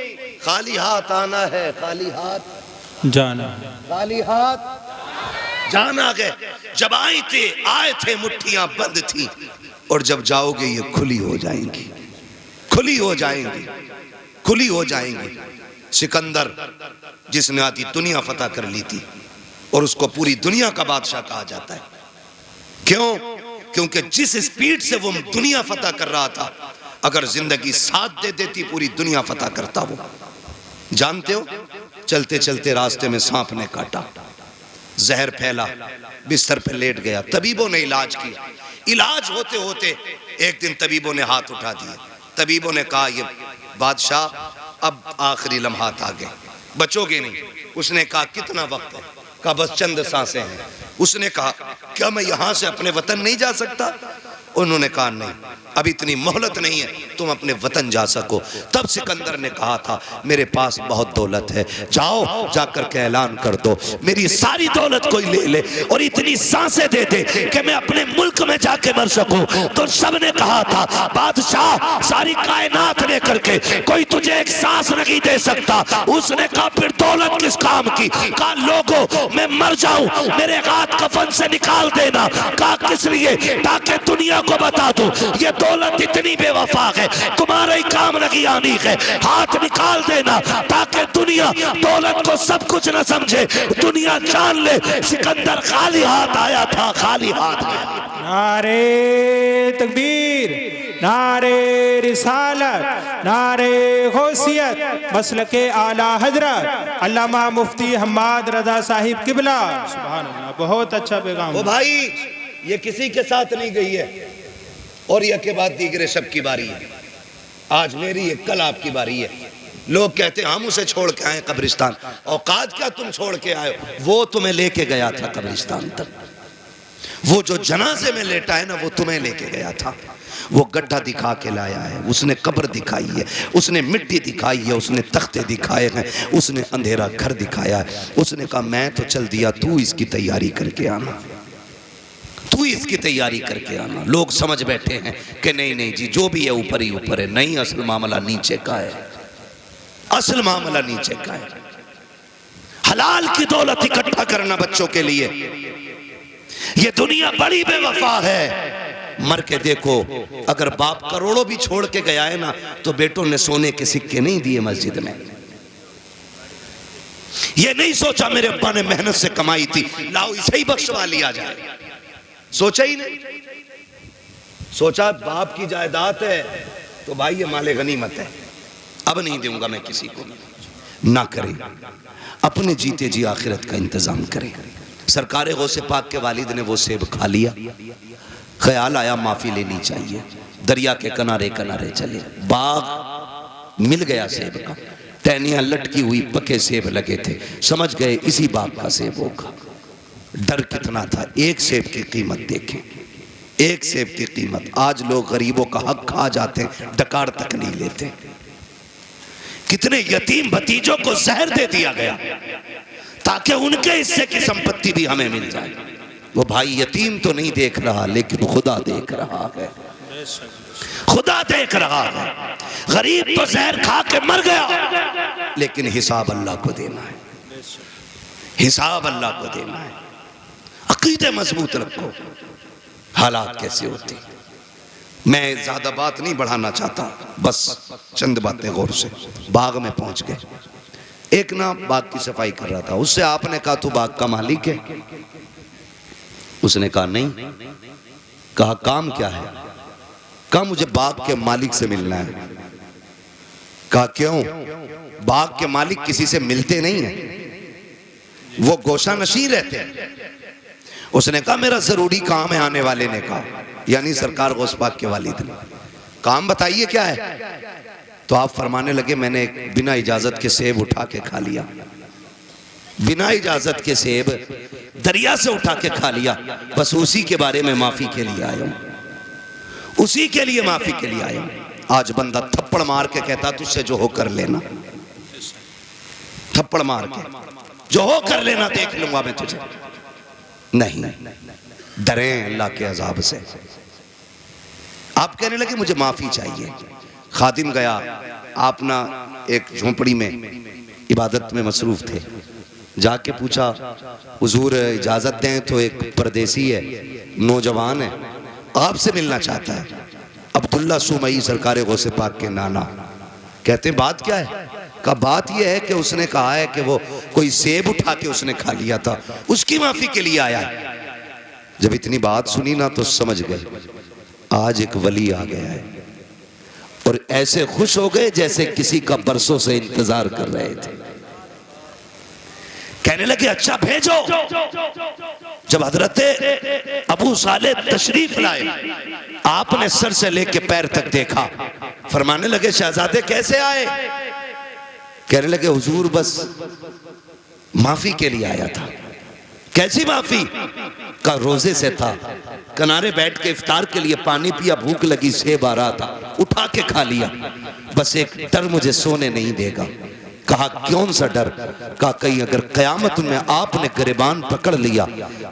खाली हाथ आना है, खाली हाथ जाना, खाली हाथ जाना। गए जब आए थे मुट्ठियां बंद थी, और जब जाओगे ये खुली हो जाएंगी, खुली हो जाएंगी, खुली हो जाएंगी। सिकंदर जिसने आधी दुनिया फतह कर ली थी, और उसको पूरी दुनिया का बादशाह कहा जाता है। क्यों? क्योंकि जिस स्पीड से वो दुनिया फतह कर रहा था, अगर जिंदगी साथ दे देती पूरी दुनिया फतह करता वो। जानते हो, चलते चलते रास्ते में सांप ने काटा, जहर फैला, बिस्तर पे लेट गया, तबीबों ने इलाज किया। इलाज होते होते एक दिन तबीबों ने हाथ उठा दिए। तबीबों ने कहा ये बादशाह अब आखिरी लम्हात आ गए, बचोगे नहीं। उसने कहा कितना वक्त है? कहा बस चंद सांसें हैं। उसने कहा क्या मैं यहां से अपने वतन नहीं जा सकता? उन्होंने कहा नहीं, अब इतनी मोहलत नहीं है तुम अपने वतन जा सको। तब सिकंदर ने कहा था मेरे पास बहुत दौलत है, जाओ जाकर के ऐलान कर दो मेरी सारी दौलत कोई ले ले और इतनी सांसें दे दे कि मैं अपने मुल्क में जाके मर सकूं। तो सबने कहा था बादशाह सारी कायनात लेकर के कोई तुझे एक सांस नहीं दे सकता। उसने कहा फिर दौलत किस काम की? कहा लोगों मैं मर जाऊं, मेरे हाथ कफन से निकाल देना। कहा किस लिए? ताकि दुनिया को बता दो ये दौलत इतनी बेवफा है, तुम्हारे ही काम नहीं आनी है। हाथ निकाल देना ताकि दुनिया दौलत को सब कुछ न समझे, दुनिया जान ले सिकंदर खाली हाथ आया था, खाली हाथ गया। नारे तकबीर, नारे रिसालत, नारे गौसियत, मसलके आला हजरत अल्लामा मुफ्ती हम्माद रजा साहिब किबला। सुभान अल्लाह, बहुत अच्छा पैगाम। ओ भाई ये किसी के साथ नहीं गई है, और यह के बाद दीगरे सब की बारी है। आज मेरी है, कल आपकी बारी है। लोग कहते हैं हम उसे छोड़ के आए कब्रिस्तान। औकात क्या तुम छोड़ के आए? वो तुम्हें लेके गया था कब्रिस्तान तक। वो जो जनाजे में लेटा है ना, वो तुम्हें लेके गया था। वो गड्ढा दिखा के लाया है, उसने कब्र दिखाई है, उसने मिट्टी दिखाई है, उसने तख्ते दिखाए हैं, उसने अंधेरा घर दिखाया है। उसने कहा मैं तो चल दिया, तू इसकी तैयारी करके आना, तू इसकी तैयारी करके आना। लोग समझ बैठे हैं कि नहीं नहीं जी, जो भी है ऊपर ही ऊपर है। नहीं, असल मामला नीचे का है, असल मामला नीचे का है। हलाल की दौलत इकट्ठा करना बच्चों के लिए, ये दुनिया बड़ी बेवफा है। मर के देखो, अगर बाप करोड़ों भी छोड़ के गया है ना, तो बेटों ने सोने के सिक्के नहीं दिए मस्जिद में। ये नहीं सोचा मेरे अब्बा ने मेहनत से कमाई थी, लाओ इसे ही बख्शवा लिया जाए। सोचा ही नहीं। सोचा बाप की जायदाद है तो भाई ये माले गनीमत है, अब नहीं दूंगा मैं किसी को। ना करें, अपने जीते जी आखिरत का इंतजाम करें। सरकार गौसे पाक के वालिद ने वो सेब खा लिया, ख्याल आया माफी लेनी चाहिए। दरिया के किनारे किनारे चले, बाग मिल गया सेब का, टहनियां लटकी हुई पके सेब लगे थे। समझ गए इसी बाग का सेब होगा। डर कितना था, एक सेब की कीमत देखें, एक सेब की कीमत। आज लोग गरीबों का हक खा जाते हैं, डकार तक नहीं लेते। कितने यतीम भतीजों को जहर दे दिया गया ताकि उनके हिस्से की संपत्ति भी हमें मिल जाए। वो भाई यतीम तो नहीं देख रहा, लेकिन खुदा देख रहा है, खुदा देख रहा है। गरीब तो जहर खा के मर गया, लेकिन हिसाब अल्लाह को देना है, हिसाब अल्लाह को देना है। अकीदे मजबूत रखो। हालात कैसे होते, मैं ज्यादा बात नहीं बढ़ाना चाहता, बस चंद बातें गौर से। बाग में पहुंच गए, एक ना बाग की सफाई कर रहा था, उससे आपने कहा तू बाग का मालिक है? उसने कहा नहीं। कहा काम क्या है? कहा मुझे बाग के मालिक से मिलना है। कहा क्यों? बाग के मालिक किसी से मिलते नहीं है, वो गोशा नशीं रहते हैं। उसने कहा मेरा जरूरी काम है। आने वाले ने कहा, यानी सरकार गौस पाक के वालिद ने। काम बताइए क्या है? तो आप फरमाने लगे मैंने बिना इजाजत के सेब उठा के खा लिया, बिना इजाजत के सेब दरिया से उठा के खा लिया, बस उसी के बारे में माफी के लिए आया हूं, उसी के लिए माफी के लिए आया हूं। आज बंदा थप्पड़ मार के कहता तुझसे जो हो कर लेना, थप्पड़ मार के जो हो कर लेना, देख लूंगा मैं तुझे। नहीं, डरें अल्लाह के अजाब से। आप कहने लगे मुझे माफी चाहिए। खादिम गया, आप ना एक झोंपड़ी में इबादत में मसरूफ थे, जाके पूछा हुजूर इजाजत दें तो एक परदेसी है, नौजवान है, आपसे मिलना चाहता है। अब्दुल्ला सुमई सरकार गौसे पाक के नाना कहते हैं बात क्या है? का बात यह है कि उसने कहा है कि वो कोई सेब उठा के उसने खा लिया था, उसकी माफी के लिए आया है। जब इतनी बात सुनी ना तो समझ गए आज एक वली आ गया है, और ऐसे खुश हो गए जैसे किसी का बरसों से इंतजार कर रहे थे। कहने लगे अच्छा भेजो। जब हजरत अबू सालेह तशरीफ लाए, आपने सर से लेके पैर तक देखा, फरमाने लगे शहजादे कैसे आए? कहने लगे हुजूर बस माफी के लिए आया था। कैसी माफी? का रोजे से था, किनारे बैठ के इफ्तार के लिए पानी पिया, भूख लगी, सेब आ रहा था, उठा के खा लिया, बस एक डर मुझे सोने नहीं देगा। कहा कौन सा डर? कहा कहीं अगर कयामत में आपने गिरबान पकड़ लिया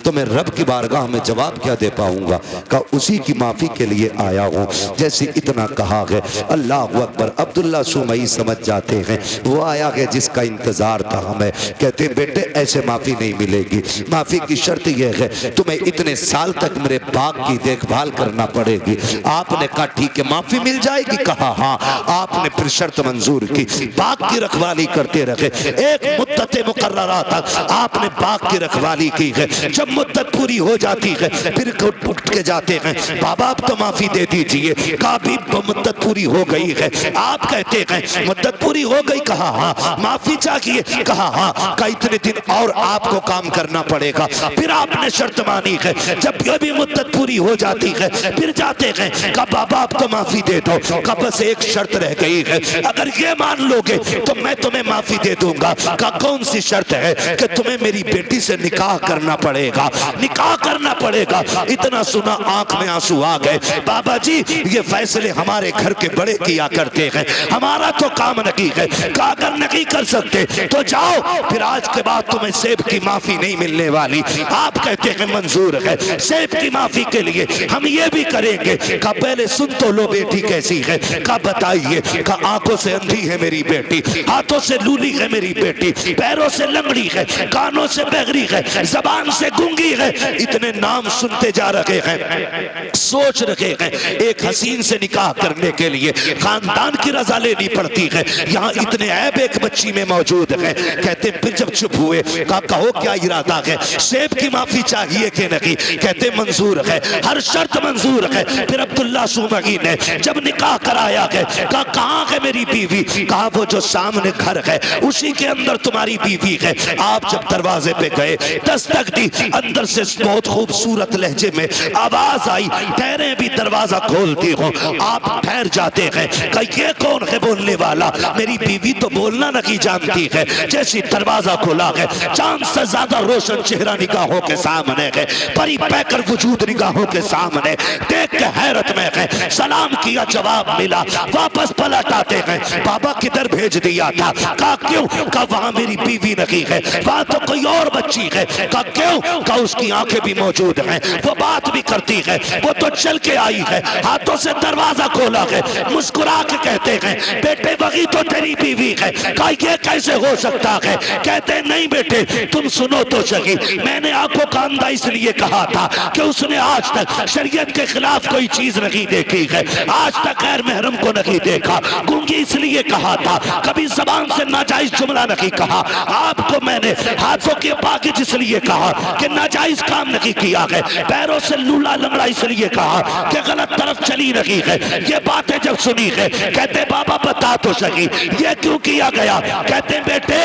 तो मैं रब की बारगाह में जवाब क्या दे पाऊंगा? कहा उसी की माफी के लिए आया हूँ। जैसे इतना कहा गया, अल्लाह अकबर। अब्दुल्ला सुमई समझ जाते हैं वो आया है जिसका इंतजार था हमें। कहते बेटे ऐसे माफी नहीं मिलेगी, माफी की शर्त यह है तुम्हें इतने साल तक मेरे बाग की देखभाल करना पड़ेगी। आपने कहा ठीक है माफी मिल जाएगी? कहा हाँ। आपने फिर शर्त मंजूर की, बाग की रखवाली करते रहे। एक मुद्दत मुकर्ररा तक आपने बाग की रखवाली की है। जब मुद्दत पूरी हो जाती है फिर उठ के जाते हैं बाबा आप तो माफी दे दीजिए। कहा भी मुद्दत पूरी हो गई है। आप कहते हैं मुद्दत पूरी हो गई? कहा हाँ। माफी चाहिए? कहा हाँ। का इतने दिन और आपको काम करना पड़ेगा। फिर आपने शर्त मानी है। जब भी मुद्दत पूरी हो जाती है फिर जाते हैं कहा बाबा आप तो माफी दे दो। का बस एक शर्त रह गई है, अगर ये मान लोगे तो मैं तुम्हें माफी दे दूंगा। कहा कौन सी शर्त है? कि तुम्हें मेरी बेटी से निकाह करना पड़ेगा, निकाह करना पड़ेगा। इतना सुना आंख में आंसू आ गए। बाबा जी ये फैसले हमारे घर के बड़े किया करते हैं, हमारा तो काम नहीं है। कहा अगर नहीं कर सकते तो जाओ, फिर आज के बाद तुम्हें सेब की माफी नहीं मिलने वाली। आप कहते हैं मंजूर है, सेब की माफी के लिए हम ये भी करेंगे। कहा पहले सुन तो लो बेटी कैसी है। कहा बताइए। कहा आंखों से अंधी है मेरी बेटी, हाथों से लूली है मेरी बेटी, पैरों से लंगड़ी है, कानों से बहरी है, जबान से गूंगी है। इतने नाम सुनते जा रहे हैं, सोच रहे हैं एक हसीन से निकाह करने के लिए खानदान की रजा लेनी पड़ती है। यहाँ इतने ऐब एक बच्ची में मौजूद है। कहते फिर जब चुप हुए कहा कहो क्या इरादा है, सेब की माफी चाहिए कि नहीं? कहते मंजूर है, हर शर्त मंजूर है। फिर अब्दुल्ला सुमगी ने जब निकाह कराया है कहा कहाँ है मेरी बीवी? कहा वो जो सामने घर है उसी के अंदर तुम्हारी बीवी है। आप जब दरवाजे पे गए दस्तक दी, अंदर से बहुत खूबसूरत लहजे में आवाज आई, ठहरे भी दरवाजा खोलती हो। आप ठहर जाते हैं। कहा ये कौन है बोलने वाला? मेरी बीवी तो बोलना नहीं जानती है। जैसी दरवाजा खोला है चांद से ज्यादा रोशन चेहरा निगाहों के सामने है, परी पैकर वजूद निगाहों के सामने। देख के हैरत में है, सलाम किया जवाब मिला, वापस पलट आते हैं। बाबा किधर भेज दिया था? कहा क्यों? कहा वहां मेरी बीवी नहीं है, वहां तो कोई और बच्ची है। कहा क्यों? कहा उसकी आंखें भी मौजूद हैं, वो बात भी करती है, वो तो चल के आई है, हाथों से दरवाजा खोला है, मुस्कुरा के कहते हैं बेटे वही तो तेरी बीवी है। कहा ये कैसे हो सकता है? कहते नहीं बेटे तुम सुनो तो सही, मैंने आंखों का अंधा इसलिए कहा था कि उसने आज तक शरीयत के खिलाफ कोई चीज नहीं देखी है, आज तक गैर महरम को नहीं देखा। गूंगी इसलिए कहा था, कभी जबान से नाजायज जुमला नहीं कहा। आपको मैंने हाथों के पाकिज इसलिए कहा कि नाजायज काम नहीं किया है, पैरों से लूला लंगड़ा इसलिए कहा कि गलत तरफ चली नहीं है। ये बातें जब सुनी है कहते बाबा बता तो सही ये क्यों किया गया? कहते बेटे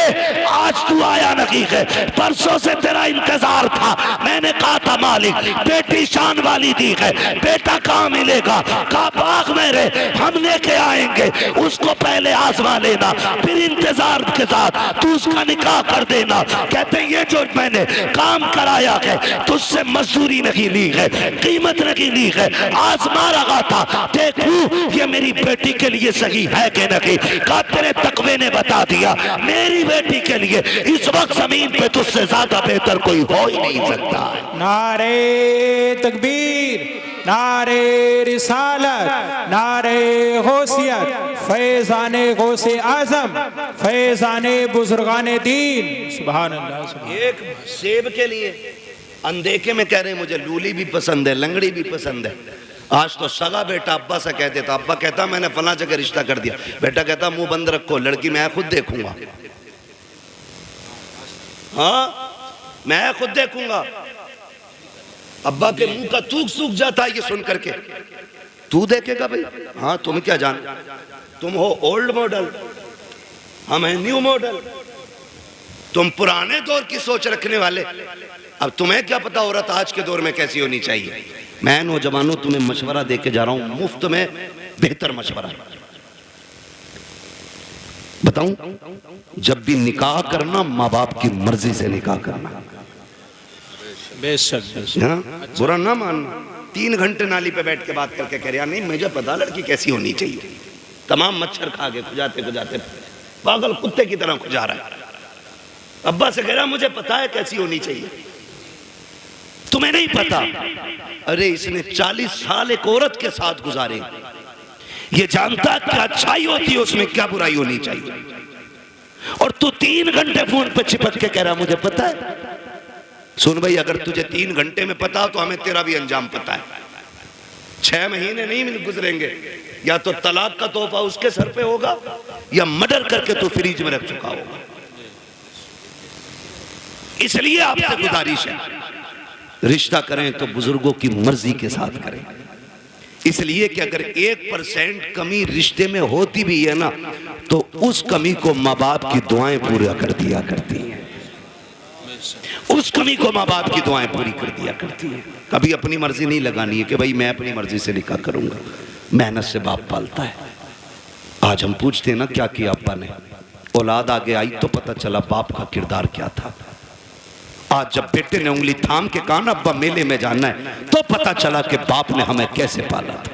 आज तू आया नहीं है, परसों से तेरा इंतजार था। मैंने कहा था मालिक बेटी शान वाली दी है, बेटा कहाँ मिलेगा? कहा बाग मेरे हम लेके आएंगे, उसको पहले आजमा लेना, फिर इंतजार के साथ तू उसका निकाह कर देना। कहते ये जो मैंने काम कराया है तुझसे मजदूरी नहीं ली है, कीमत नहीं ली है, आजमा रहा था देखूं ये मेरी बेटी के लिए सही है कि नहीं। कहा तेरे तकवे ने बता दिया मेरी बेटी के लिए इस वक्त जमीन पे तुझसे ज्यादा बेहतर कोई हो ही नहीं सकता। नारे तकबीर, नारे रिसालत, नारे गौसियत, फैज़ाने गौसे आजम, फैज़ाने बुजुर्गाने दीन। सुभान अल्लाह। एक सेब के लिए अनदेखे में कह रहे हैं मुझे लूली भी पसंद है, लंगड़ी भी पसंद है। आज तो सगा बेटा अब्बा से कहते था, अब्बा कहता मैंने फला जगह रिश्ता कर दिया, बेटा कहता मुंह बंद रखो, लड़की मैं खुद देखूंगा। हाँ मैं खुद देखूंगा। अब्बा के मुंह का थूक सूख जाता है ये सुन करके। तू देखेगा भाई? हाँ तुम क्या जान, तुम हो ओल्ड मॉडल, हम हैं न्यू मॉडल, तुम पुराने दौर की सोच रखने वाले। अब तुम्हें क्या पता औरत आज के दौर में कैसी होनी चाहिए। मैं नौजवानों तुम्हें मशवरा देके जा रहा हूं, मुफ्त में बेहतर मशवरा। बताऊं, जब भी निकाह करना माँ बाप की मर्जी से निकाह करना, बेशक बुरा ना मानना। 3 घंटे नाली पे बैठ के बात करके कह रहा नहीं मुझे पता लड़की कैसी होनी चाहिए, तमाम मच्छर खा के खुजाते खुजाते पागल कुत्ते की तरह खुजा रहा है। अब्बा से कह रहा मुझे पता है कैसी होनी चाहिए, तुम्हें नहीं पता। अरे इसने 40 साल एक औरत के साथ गुजारे, ये जानता क्या अच्छाई होती है उसमें, क्या बुराई होनी चाहिए। और तू 3 घंटे फोन पे चिपक के कह रहा मुझे पता है। सुन भाई, अगर तुझे 3 घंटे में पता तो हमें तेरा भी अंजाम पता है। 6 महीने नहीं गुजरेंगे, या तो तलाक का तोहफा उसके सर पे होगा या मर्डर करके तू फ्रिज में रख चुका होगा। इसलिए आपसे गुजारिश है, रिश्ता करें तो बुजुर्गों की मर्जी के साथ करें। इसलिए कि अगर 1% कमी रिश्ते में होती भी है ना, तो उस कमी को माँ बाप की दुआएं पूरा कर दिया करती हैं। उस कमी को माँ बाप की दुआएं पूरी कर दिया करती हैं। कभी अपनी मर्जी नहीं लगानी है कि भाई मैं अपनी मर्जी से निकाह करूंगा। मेहनत से बाप पालता है। आज हम पूछते हैं ना क्या किया अब्बा ने, औलाद आगे आई तो पता चला बाप का किरदार क्या था। आज जब बेटे ने उंगली थाम के कहा ना अब्बा मेले में जाना है, तो पता चला कि बाप ने हमें कैसे पाला था।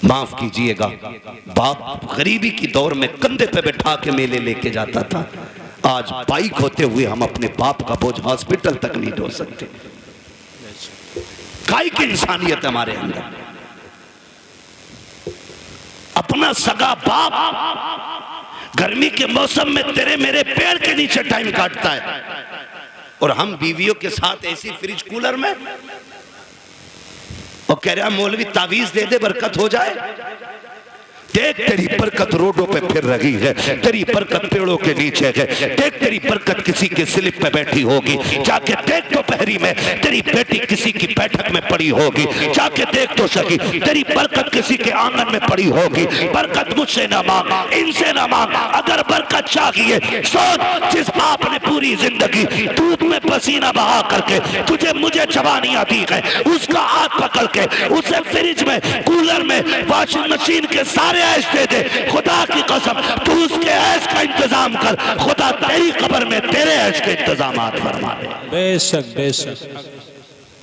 माफ कीजिएगा, बाप गरीबी की दौर में कंधे पे बैठा के मेले लेके जाता था। आज बाइक होते हुए हम अपने बाप का बोझ हॉस्पिटल तक नहीं ढो सकते। काई की इंसानियत हमारे अंदर। अपना सगा बाप गर्मी के मौसम में तेरे मेरे पेड़ के नीचे टाइम काटता है, और हम बीवियों के साथ ऐसी फ्रिज कूलर में, और कह रहा मौलवी तावीज दे दे बरकत हो जाए। देख तेरी बरकत रोडों पे फिर रही है, तेरी बरकत पेड़ों के नीचे है। देख तेरी बरकत किसी के स्लिप पे बैठी होगी, जाके देख तो पहरी में तेरी बेटी किसी की बैठक में पड़ी होगी, जाके देख तो सकी तेरी बरकत किसी के आंगन में पड़ी होगी। बरकत मुझसे ना मांग, इनसे ना मांग, अगर बरकत चाहिए सोच जिस बाप ने पूरी जिंदगी दूध में पसीना बहा करके तुझे मुझे जवानियां दी है, उसका हाथ पकड़ के उसे फ्रिज में कूलर में वॉशिंग मशीन के सारे ऐश दे दे। खुदा की कसम तू उसके ऐश का इंतजाम कर, खुदा तेरी कब्र में तेरे ऐश के इंतजाम फरमा दे। बेशक बेशक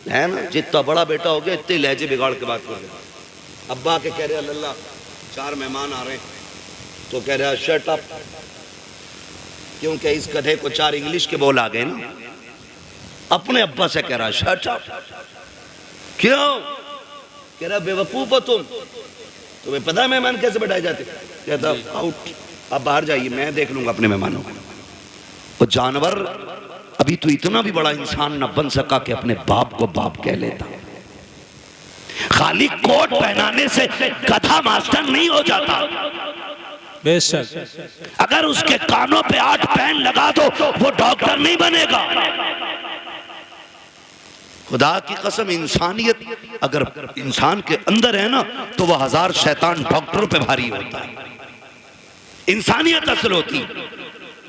है ना, जितना बड़ा बेटा हो गया इतने लहजे बिगाड़ के बात कर रहे। अब्बा के कह रहे अल्लाह 4 मेहमान आ रहे हैं, तो कह रहा शट अप, क्योंकि इस गधे को 4 इंग्लिश के बोल आ गए ना। अपने अब्बा से कह रहा शट अप, क्यों? कह रहा बेवकूफ हो तुम, तुम्हें पता है मेहमान कैसे बैठाए जाते? कहता आउट, आप बाहर जाइए, मैं देख लूंगा अपने मेहमानों को। वो जानवर अभी तो इतना भी बड़ा इंसान न बन सका कि अपने बाप को बाप कह लेता। खाली कोट पहनाने से गधा मास्टर नहीं हो जाता। बेशक अगर उसके कानों पे 8 पैन लगा दो वो डॉक्टर नहीं बनेगा। खुदा की कसम, इंसानियत अगर इंसान के अंदर है ना तो वह 1000 शैतान डॉक्टरों पे भारी होता है। इंसानियत असल होती,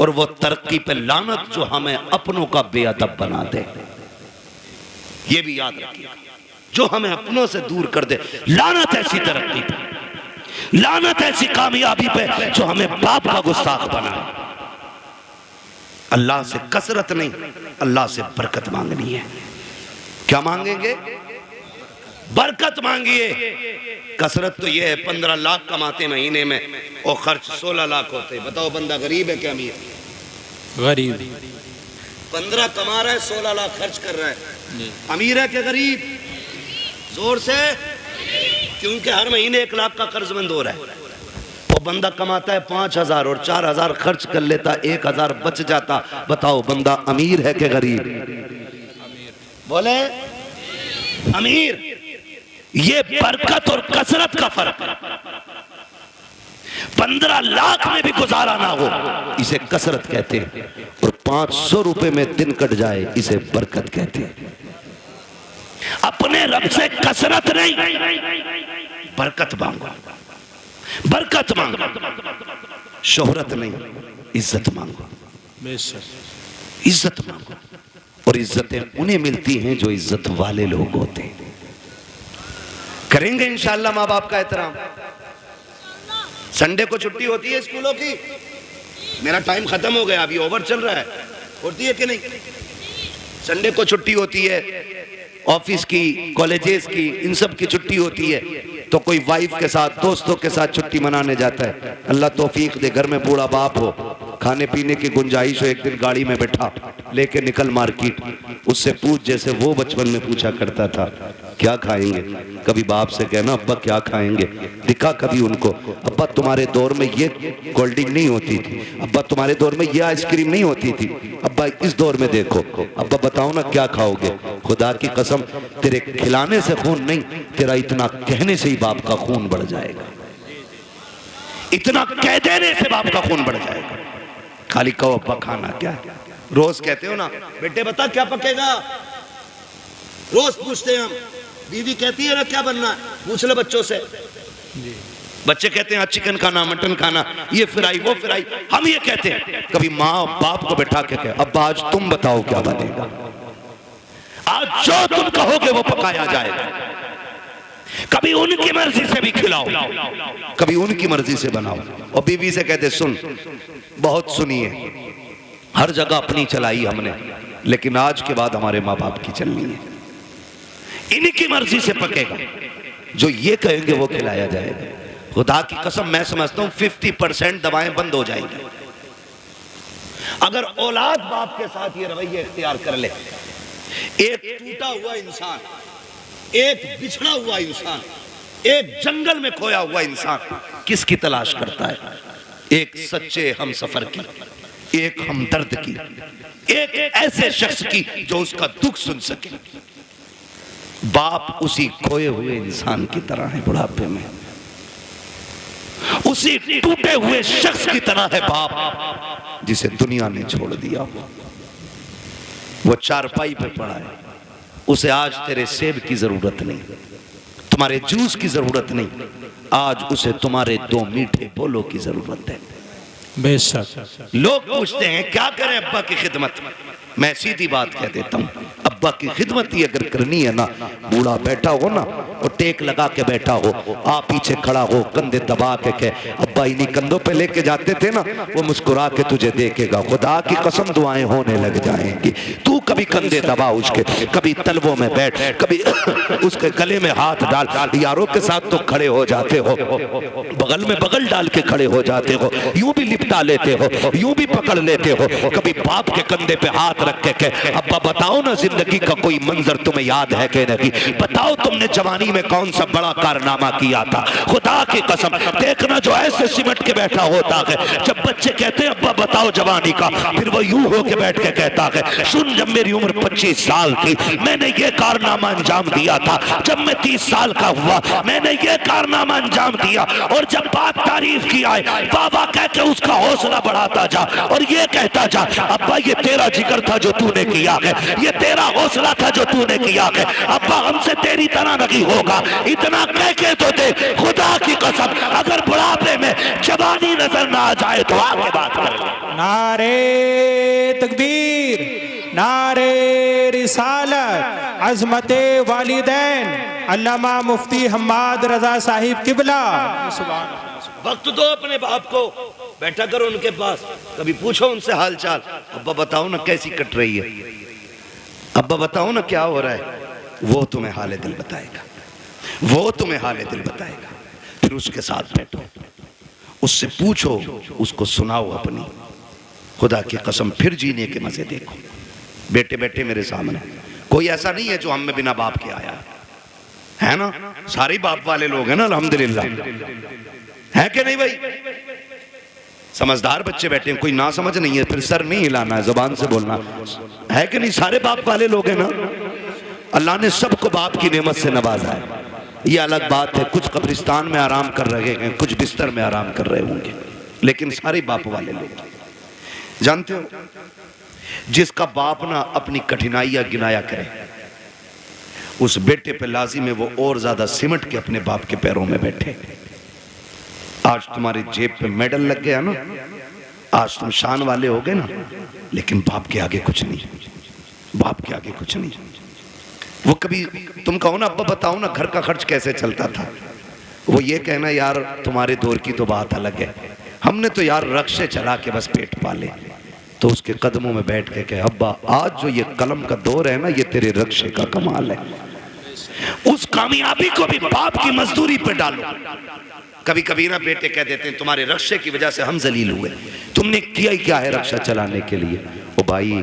और वो तरक्की पे लानत जो हमें अपनों का बेअदब बना दे। ये भी याद रखिए, जो हमें अपनों से दूर कर दे, लानत ऐसी तरक्की पे, लानत ऐसी कामयाबी पे जो हमें बाप का गुस्ताख बनाए। अल्लाह से कसरत नहीं, अल्लाह से बरकत मांगनी है। क्या मांगेंगे? बरकत मांगिए। कसरत तो ये है 15 लाख कमाते महीने में और खर्च 16 लाख होते। बताओ बंदा गरीब है क्या अमीर? गरीब। 15 कमा रहा है, 16 लाख खर्च कर रहा है। अमीर है क्या गरीब? जोर से, क्योंकि हर महीने 1 लाख का कर्जमंद हो रहा है। वो बंदा कमाता है 5000 और 4000 खर्च कर लेता, 1000 बच जाता। बताओ बंदा अमीर है क्या गरीब? बोले अमीर। ये बरकत और कसरत का फर्क है। 15 लाख में भी गुजारा ना हो इसे कसरत कहते हैं, और 500 रुपए में दिन कट जाए इसे बरकत कहते हैं। अपने रब से कसरत नहीं, बरकत मांगो, बरकत मांगो। शोहरत नहीं, इज्जत मांगो, इज्जत मांगो। और इज्जतें उन्हें मिलती हैं जो इज्जत वाले लोग होते हैं। करेंगे इंशाअल्लाह माँ बाप का एहतराम। संडे को छुट्टी होती है स्कूलों की। मेरा टाइम खत्म हो गया, अभी ओवर चल रहा है। होती है कि नहीं? संडे को छुट्टी होती है, ऑफिस की, कॉलेजेस की, इन सब की छुट्टी होती है। तो कोई वाइफ के साथ, दोस्तों के साथ छुट्टी मनाने जाता है। अल्लाह तौफीक दे, घर में बूढ़ा बाप हो, खाने पीने की गुंजाइश हो, एक दिन गाड़ी में बैठा, लेके निकल मार्केट। उससे पूछ जैसे वो बचपन में पूछा करता था क्या खाएंगे। कभी बाप से कहना अब्बा क्या खाएंगे। दिखा कभी उनको, अब्बा तुम्हारे दौर में ये कोल्ड ड्रिंक नहीं होती थी, अब्बा तुम्हारे दौर में ये आइसक्रीम नहीं होती थी, अब्बा इस दौर में देखो, अब्बा बताओ ना क्या खाओगे। खुदा की कसम तेरे खिलाने से खून नहीं, तेरा इतना कहने से ही बाप का खून बढ़ जाएगा। इतना कह देने से बाप का खून बढ़ जाएगा। खाली कहो अब्बा खाना क्या है। रोज कहते हो ना बेटे बता क्या पकेगा, रोज पूछते हैं हम। बीवी कहती है ना क्या बनना है, पूछ लो बच्चों से। बच्चे कहते हैं चिकन खाना, मटन खाना, ये फ्राई वो फ्राई। हम ये कहते हैं। कभी माँ बाप को बैठा के कहे अब्बा आज तुम बताओ क्या बनेगा। आज जो तुम कहोगे वो पकाया जाएगा। कभी उनकी मर्जी से भी खिलाओ, कभी उनकी मर्जी से बनाओ। और बीवी से कहते सुन, बहुत सुनिए, हर जगह अपनी चलाई हमने, लेकिन आज के बाद हमारे माँ बाप की चलनी है। इनकी मर्जी से पकेगा, जो ये कहेंगे वो खिलाया जाएगा। खुदा की कसम मैं समझता हूं 50% दवाएं बंद हो जाएंगी अगर औलाद बाप के साथ ये रवैया इख्तियार कर ले। एक टूटा हुआ इंसान, एक बिछड़ा हुआ इंसान, एक जंगल में खोया हुआ इंसान किसकी तलाश करता है? एक सच्चे हम सफर की, एक हमदर्द की, एक ऐसे शख्स की जो उसका दुख सुन सके। बाप उसी खोए हुए इंसान की तरह है बुढ़ापे में, उसी टूटे हुए शख्स की तरह है बाप जिसे दुनिया ने छोड़ दिया। वो चारपाई पे पड़ा है, उसे आज तेरे सेब की जरूरत नहीं, तुम्हारे जूस की जरूरत नहीं, आज उसे तुम्हारे 2 मीठे बोलों की जरूरत है। बेशक। लोग पूछते हैं क्या करें अब्बा की खिदमत, मैं सीधी बात कह देता हूँ, अब्बा की खिदमत ही अगर करनी है ना, बूढ़ा बैठा हो ना और टेक लगा के बैठा हो, आप पीछे खड़ा हो, कंधे दबा के कहे अब्बा इन्हीं कंधों पे लेके जाते थे ना, वो मुस्कुरा के तुझे देखेगा। खुदा की कसम दुआएं होने लग जाएंगी। तू कभी कंधे दबा उसके, कभी तलवों में बैठ, कभी उसके गले में हाथ डाल। यारों के साथ तो खड़े हो जाते हो, बगल में बगल डाल के खड़े हो जाते हो, यूं भी लिपटा लेते हो, यूं भी पकड़ लेते हो। कभी बाप के कंधे पे हाथ रख के कहे अब्बा बताओ ना जिंदगी का कोई मंजर तुम्हें याद है कि नहीं, बताओ तुमने जवानी में कौन सा बड़ा कारनामा किया था। खुदा की कसम देखना जो ऐसे सिमट के बैठा होता है, जब बच्चे कहते हैं अब्बा बताओ जवानी का, फिर वो यूं होके बैठ के कहता है सुन जब मेरी उम्र 25 साल थी मैंने ये कारनामा अंजाम दिया था, जब मैं 30 साल का हुआ मैंने ये कारनामा अंजाम दिया। और जब बात तारीफ की आए बाबा कह के उसका हौसला बढ़ाता जा और ये कहता जा अब्बा ये तेरा जिक्र था जो तूने किया है, ये तेरा हौसला था जो तूने किया है, अब्बा हमसे तेरी तरह नहीं होगा। इतना कह के तो दे, खुदा की कसम अगर बुढ़ापे में जवानी नजर ना आ जाए तो आगे बात करें। नारे तकबीर, नारे रिसालत, अजमते वालिदैन, अल्लामा मुफ्ती हम्माद रजा साहिब किबला। वक्त दो अपने बाप को, बैठा करो उनके पास, कभी पूछो उनसे हाल चाल, अब्बा बताओ ना कैसी कट रही है, अब्बा बताओ ना क्या हो रहा है। वो तुम्हें हाले दिल बताएगा, वो तुम्हें हाले दिल बताएगा। फिर उसके साथ बैठो, उससे पूछो, उसको सुनाओ अपनी। खुदा की कसम फिर जीने के मजे देखो। बेटे बेटे मेरे सामने कोई ऐसा नहीं है जो हम में बिना बाप के आया है ना, सारे बाप वाले लोग हैं ना अल्हम्दुलिल्लाह, है कि नहीं भाई? समझदार बच्चे बैठे हैं, कोई ना समझ नहीं है, फिर सर नहीं हिलाना है, जुबान से बोलना है कि नहीं। सारे बाप वाले लोग हैं ना, अल्लाह ने सबको बाप की नेमत से नवाजा है। ये अलग बात है, कुछ कब्रिस्तान में आराम कर रहे हैं, कुछ बिस्तर में आराम कर रहे होंगे, लेकिन सारे बाप वाले लोग। जानते हो जिसका बाप ना अपनी कठिनाइयां गिनाया करे, उस बेटे पे लाजिम है वो और ज्यादा सिमट के अपने बाप के पैरों में बैठे। आज तुम्हारी जेब पे मेडल लग गया ना, आज तुम शान वाले हो गए ना, लेकिन बाप के आगे कुछ नहीं, बाप के आगे कुछ नहीं। वो कभी तुम कहो ना अब्बा बताओ ना घर का खर्च कैसे चलता था, वो ये कहना यार तुम्हारे दौर की तो बात अलग है, हमने तो यार रक्शे चला के बस पेट पाले। तो उसके कदमों में बैठ के कहे अब्बा आज जो ये कलम का दौर है ना, ये तेरे रक्शे का कमाल है। उस कामयाबी को भी बाप की मजदूरी पे डालो। कभी कभी ना बेटे कह देते हैं तुम्हारे रक्शे की वजह से हम जलील हुए, तुमने किया ही क्या है रक्षा चलाने के लिए। ओ भाई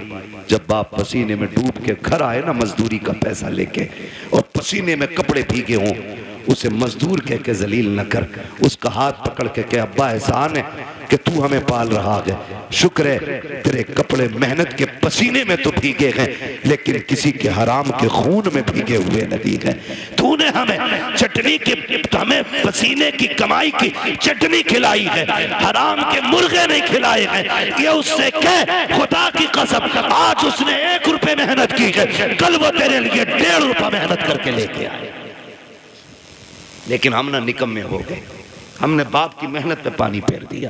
जब बाप पसीने में डूब के घर आए ना मजदूरी का पैसा लेके, और पसीने में कपड़े भीगे हों, उसे मजदूर कह के जलील न कर, उसका हाथ पकड़ के कह अब्बा एहसान है कि तू हमें पाल रहा है, शुक्र है तेरे कपड़े मेहनत के पसीने में तो भीगे हैं, लेकिन किसी के हराम के खून में भीगे हुए नहीं है। तूने हमें चटनी की, हमें पसीने की कमाई की चटनी खिलाई है, हराम के मुर्गे नहीं खिलाए हैं। ये उससे कह खुदा की कसम आज उसने 1 रुपए मेहनत की है, कल वो तेरे लिए 1.5 रुपया मेहनत करके लेके आए। लेकिन हम ना निकम्मे हो गए, हमने बाप की मेहनत पे पानी फेर दिया।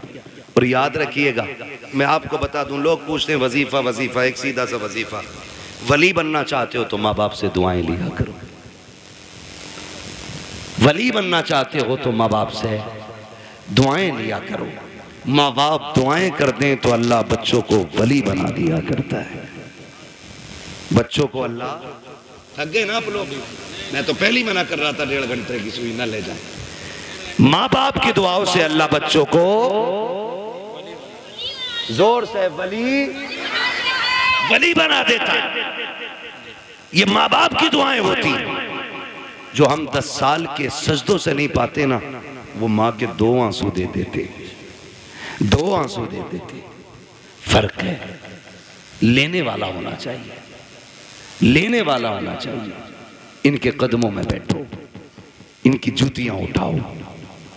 और याद रखिएगा मैं आपको बता दूं, लोग पूछते हैं वजीफा वजीफा, एक सीधा सा वजीफा, वली बनना चाहते हो तो माँ बाप से दुआएं लिया करो। वली बनना चाहते हो तो माँ बाप से दुआएं लिया करो। माँ बाप दुआएं कर दें तो अल्लाह बच्चों को वली बना दिया करता है। बच्चों को अल्लाह, थक गए ना आप लोग, मैं तो पहले ही मना कर रहा था 1.5 घंटे की सुई ना ले जाए। माँ बाप की दुआओं से अल्लाह बच्चों को जोर से वली बना देता है। ये माँ बाप की दुआएं होती हैं। जो हम 10 साल के सजदों से नहीं पाते ना, वो माँ के 2 आंसू दे देते, 2 आंसू दे देते। फर्क है। लेने वाला होना चाहिए, लेने वाला होना चाहिए। इनके कदमों में बैठो, इनकी जूतियां उठाओ।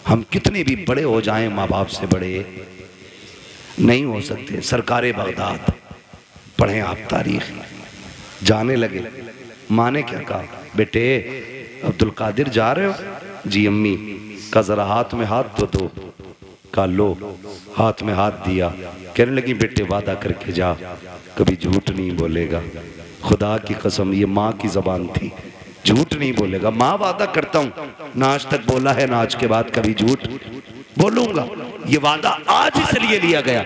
हम कितने भी बड़े हो जाएं, माँ बाप से बड़े नहीं हो सकते। सरकारे बगदाद पढ़ें आप तारीख, जाने लगे। माँ ने क्या कहा, बेटे अब्दुल कादिर जा रहे हो? जी अम्मी। का जरा हाथ में हाथ तो दो। का लो, हाथ में हाथ दिया। कहने लगी बेटे वादा करके जा, कभी झूठ नहीं बोलेगा। खुदा की कसम, ये माँ की जबान थी, झूठ नहीं बोलेगा। माँ वादा करता हूँ, ना आज तक बोला है ना आज के बाद कभी झूठ बोलूंगा। ये वादा आज इसलिए लिया गया,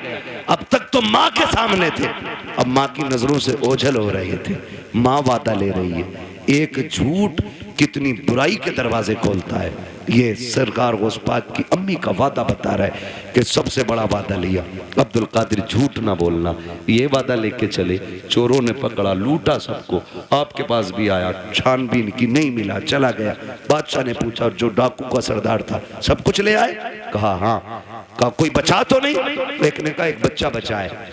अब तक तो माँ के सामने थे, अब माँ की नजरों से ओझल हो रहे थे। माँ वादा ले रही है। एक झूठ कितनी बुराई के दरवाजे खोलता है। ये सरकार गौस पाक की अम्मी का वादा बता रहा है कि सबसे बड़ा वादा लिया, अब्दुल कादिर झूठ ना बोलना। ये वादा लेके चले, चोरों ने पकड़ा, लूटा सबको। आपके पास भी आया, छानबीन की, नहीं मिला, चला गया। बादशाह ने पूछा जो डाकू का सरदार था, सब कुछ ले आए? कहा हाँ। कहा कोई बचा तो नहीं? एक ने कहा एक बच्चा बचा है,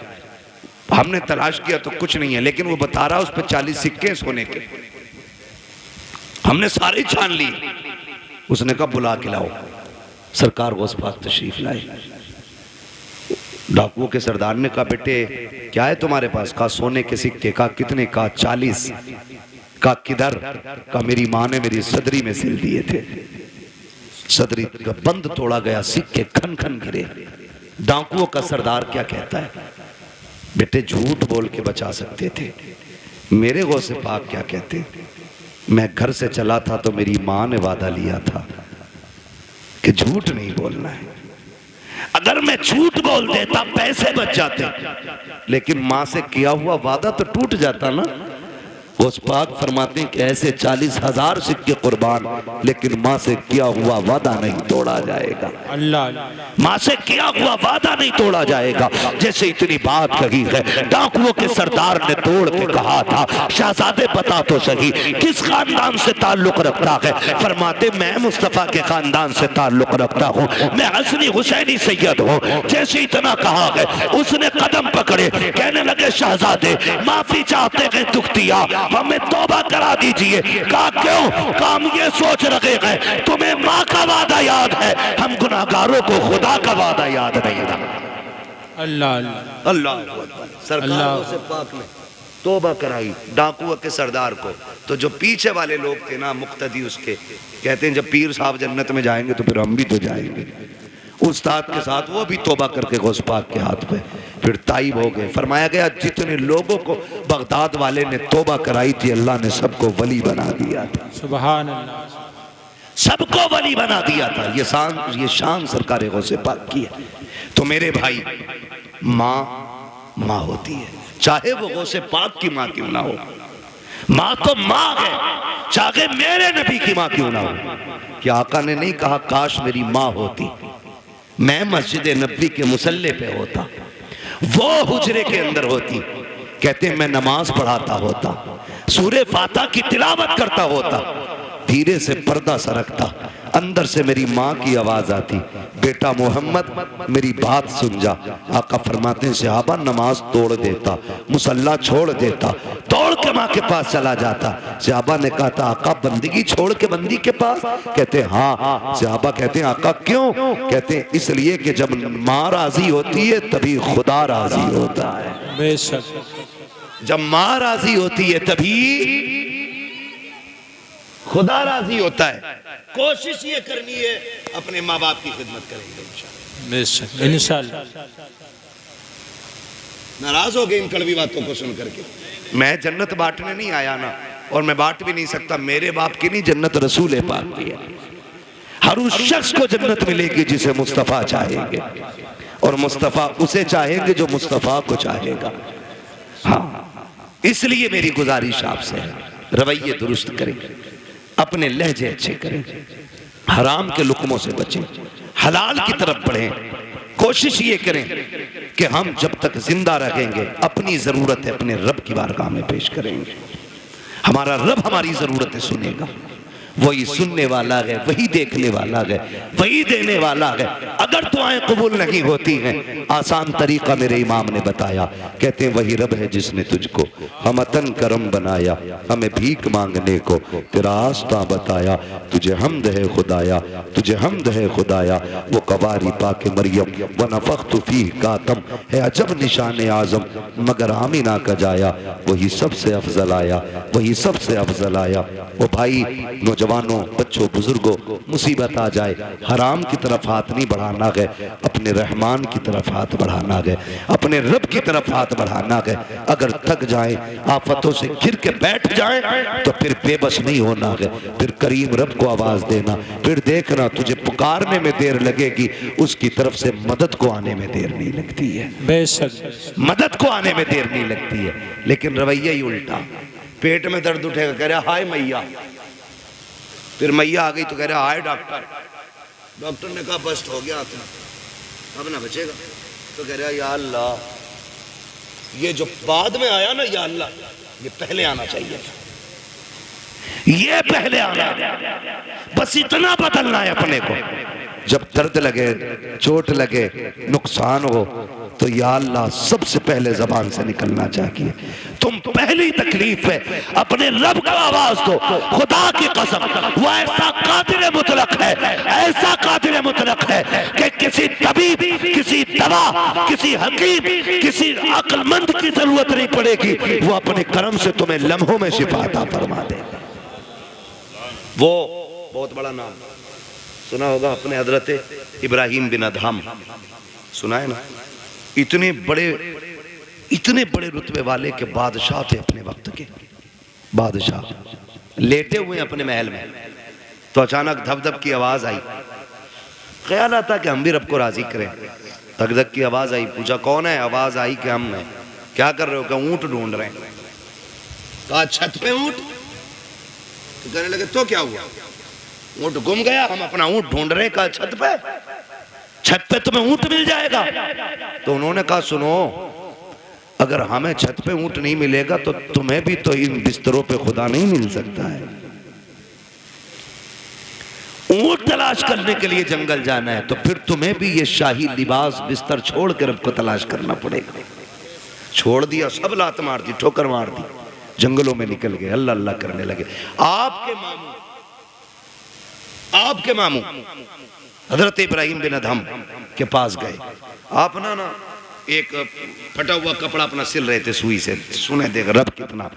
हमने तलाश किया तो कुछ नहीं है, लेकिन वो बता रहा उस पर 40 सिक्के सोने के, हमने सारे छान ली। उसने कहा बुला के लाओ। सरकार गौस पाक तशरीफ लाए। डाकुओं के सरदार ने कहा बेटे क्या है तुम्हारे पास? कहा सोने के सिक्के। कहा कितने? कहा 40। कहा किधर? कहा मेरी माँ ने मेरी सदरी में सिल दिए थे। सदरी का बंद तोड़ा गया, सिक्के खन खन गिरे। डाकुओं का सरदार क्या कहता है? बेटे झूठ बोल के बचा सकते थे। मेरे गौसे पाक क्या कहते? मैं घर से चला था तो मेरी माँ ने वादा लिया था कि झूठ नहीं बोलना है। अगर मैं झूठ बोल देता पैसे बच जाते, लेकिन माँ से किया हुआ वादा तो टूट जाता ना। उस पाक फरमाते हैं कि ऐसे 40,000 सिक्के कुर्बान, लेकिन माँ से किया हुआ वादा नहीं तोड़ा जाएगा। अल्लाह, माँ से किया हुआ वादा नहीं तोड़ा जाएगा। जैसे इतनी बात कही है, डाकुओं के सरदार ने तोड़ के कहा था शहजादे बता तो सही किस खानदान से ताल्लुक रखता है? फरमाते मैं मुस्तफा के खानदान से ताल्लुक रखता हूँ, मैं हसनी हुसैनी सैयद हूँ। जैसे इतना कहा है, उसने कदम पकड़े, कहने लगे शहजादे माफी चाहते हैं, दुख दिया, हमें तौबा करा दीजिए। कहा क्यों? काम ये सोच रखे हैं तुम्हें माँ का वादा याद है, हम गुनाहगारों को खुदा का वादा याद नहीं था। अल्लाह अल्लाह सरकार से पाक ने तौबा कराई डाकुओं के सरदार को। तो जो पीछे वाले लोग थे ना मुक्तदी उसके, कहते हैं जब पीर साहब जन्नत में जाएंगे तो फिर हम भी तो जाएंगे। उस्ताद के साथ वो भी तौबा करके गौस पाक के हाथ पे फिर ताइब हो गए। फरमाया गया जितने लोगों को बगदाद वाले ने तौबा कराई थी, अल्लाह ने सबको वली बना दिया था। सुभान अल्लाह, सबको वली बना दिया था। ये शान सरकार गौसे पाक की है। तो मेरे भाई, माँ होती है, चाहे वो गौसे पाक की माँ क्यों ना हो। माँ तो माँ है, चाहे मेरे नबी की माँ क्यों ना हो। क्या आका ने नहीं कहा काश मेरी माँ होती, मैं मस्जिद नबी के मुसल्ले पे होता, वो हुजरे के अंदर होती, कहते मैं नमाज पढ़ाता होता, सूरे फातिहा की तिलावत करता होता, धीरे से पर्दा सरकता, अंदर से मेरी माँ की आवाज आती, बेटा मोहम्मद मेरी बात सुन जा। आका फरमाते हैं सहाबा नमाज तोड़ देता, मुसल्ला छोड़ देता, दौड़ के माँ के पास चला जाता। सहाबा ने कहा था आका बंदगी छोड़ के बंदी के पास? कहते हाँ। सहाबा कहते हैं आका क्यों? कहते हैं इसलिए कि जब माँ राजी होती है तभी खुदा राजी होता है। बेशक, जब माँ राजी होती है तभी खुदा राजी होता है। कोशिश ये करनी है अपने माँ बाप की खिदमत करेंगे इंशाअल्लाह। बेशक, इंशाअल्लाह। नाराज हो गए इन कड़वी बातों को सुन करके। मैं जन्नत बांटने नहीं आया ना, और मैं बांट भी नहीं सकता। मेरे बाप की नहीं, जन्नत रसूल पाक की है। हर उस शख्स को जन्नत मिलेगी जिसे मुस्तफ़ा चाहेंगे, और मुस्तफ़ा उसे चाहेंगे जो मुस्तफ़ा को चाहेगा। हाँ, इसलिए मेरी गुजारिश आपसे है, रवैये दुरुस्त करें, अपने लहजे अच्छे करें, हराम के लुकमों से बचें, हलाल की तरफ बढ़ें। कोशिश ये करें कि हम जब तक जिंदा रहेंगे अपनी ज़रूरतें अपने रब की बारगाह में पेश करेंगे। हमारा रब हमारी ज़रूरतें सुनेगा, वही सुनने वाला है, वही देखने वाला है, वही देने वाला है। अगर दुआएं कबूल नहीं होती हैं, आसान तरीका मेरे इमाम ने बताया, कहते हैं वही रब है जिसने तुझको हमतन करम बनाया, हमें भीख मांगने को तेरा रास्ता बताया। तुझे हमद है खुदाया, तुझे हमद है खुदाया, वो कवारी पाके मरियम व नफ़ख्तु फीह कातम है अजब निशान आज़म, मगर आमिना का जाया वही सबसे अफजल आया, वही सबसे अफजल आया। वो भाई नौजवानों, बच्चों, बुजुर्गों, मुसीबत आ जाए हराम की तरफ हाथ नहीं बढ़ाना है, अपने रहमान की तरफ हाथ बढ़ाना है, अपने रब की तरफ हाथ बढ़ाना है। अगर थक जाए, आफतों से घिर के बैठ जाए तो फिर बेबस नहीं होना है, फिर करीम रब को आवाज देना, फिर देखना तुझे पुकारने में देर लगेगी, उसकी तरफ से मदद को आने में देर नहीं लगती है। बेशक मदद को आने में देर नहीं लगती है, लेकिन रवैया ही उल्टा। पेट में दर्द उठेगा, कह रहा हाय मैया, फिर मैया आ गई तो कह रहा हाय डॉक्टर, डॉक्टर ने कहा बस्ट हो गया आता, अब ना बचेगा, तो कह रहा या अल्लाह, ये जो बाद में आया ना या अल्लाह, ये पहले आना चाहिए था, ये पहले आना, बस इतना बदलना है अपने को। जब दर्द लगे, चोट लगे, नुकसान हो, तो या अल्लाह सबसे पहले जबान से निकलना चाहिए। तुम पहली तकलीफ है अपने रब को आवाज दो, खुदा की कसम वो ऐसा कादिर मुतलक है, ऐसा कादिर मुतलक है कि किसी तबीब, किसी दवा, किसी हकीम, किसी अक्लमंद की जरूरत नहीं पड़ेगी, वो अपने करम से तुम्हें लम्हों में शिफा अता फरमा दे। वो बहुत बड़ा नाम सुना होगा अपने हजरत इब्राहिम बिन अदहम, सुना है ना? इतने बड़े रुतबे वाले के बादशाह थे, अपने वक्त के बादशाह, लेटे हुए अपने महल में, तो अचानक धप धप की आवाज आई। ख्याल आता कि हम भी रब को राजी करें। धक धक की आवाज आई, पूछा कौन है? आवाज आई कि हम हैं। क्या कर रहे हो? क्या ऊंट ढूंढ रहे हैं। कहा छत पे ऊंट? तो कहने लगे तो क्या हुआ? ऊंट गुम गया, हम अपना ऊंट ढूंढ रहे हैं। कहा छत पे? छत पे तुम्हें ऊंट मिल जाएगा। तो उन्होंने कहा सुनो, अगर हमें छत पे ऊंट नहीं मिलेगा तो तुम्हें भी तो इन बिस्तरों पे खुदा नहीं मिल सकता है। ऊंट तलाश करने के लिए जंगल जाना है तो फिर तुम्हें भी ये शाही लिबास बिस्तर छोड़ कर रब को तलाश करना पड़ेगा। छोड़ दिया, सब लात मार दी, ठोकर मार दी, जंगलों में निकल गए, अल्लाह अल्लाह करने लगे। आपके मामू हजरत इब्राहिम बिन अदहम के पास गए। आप ना एक फटा हुआ कपड़ा अपना सिल रहे थे सुई से। सुने देख रब कितना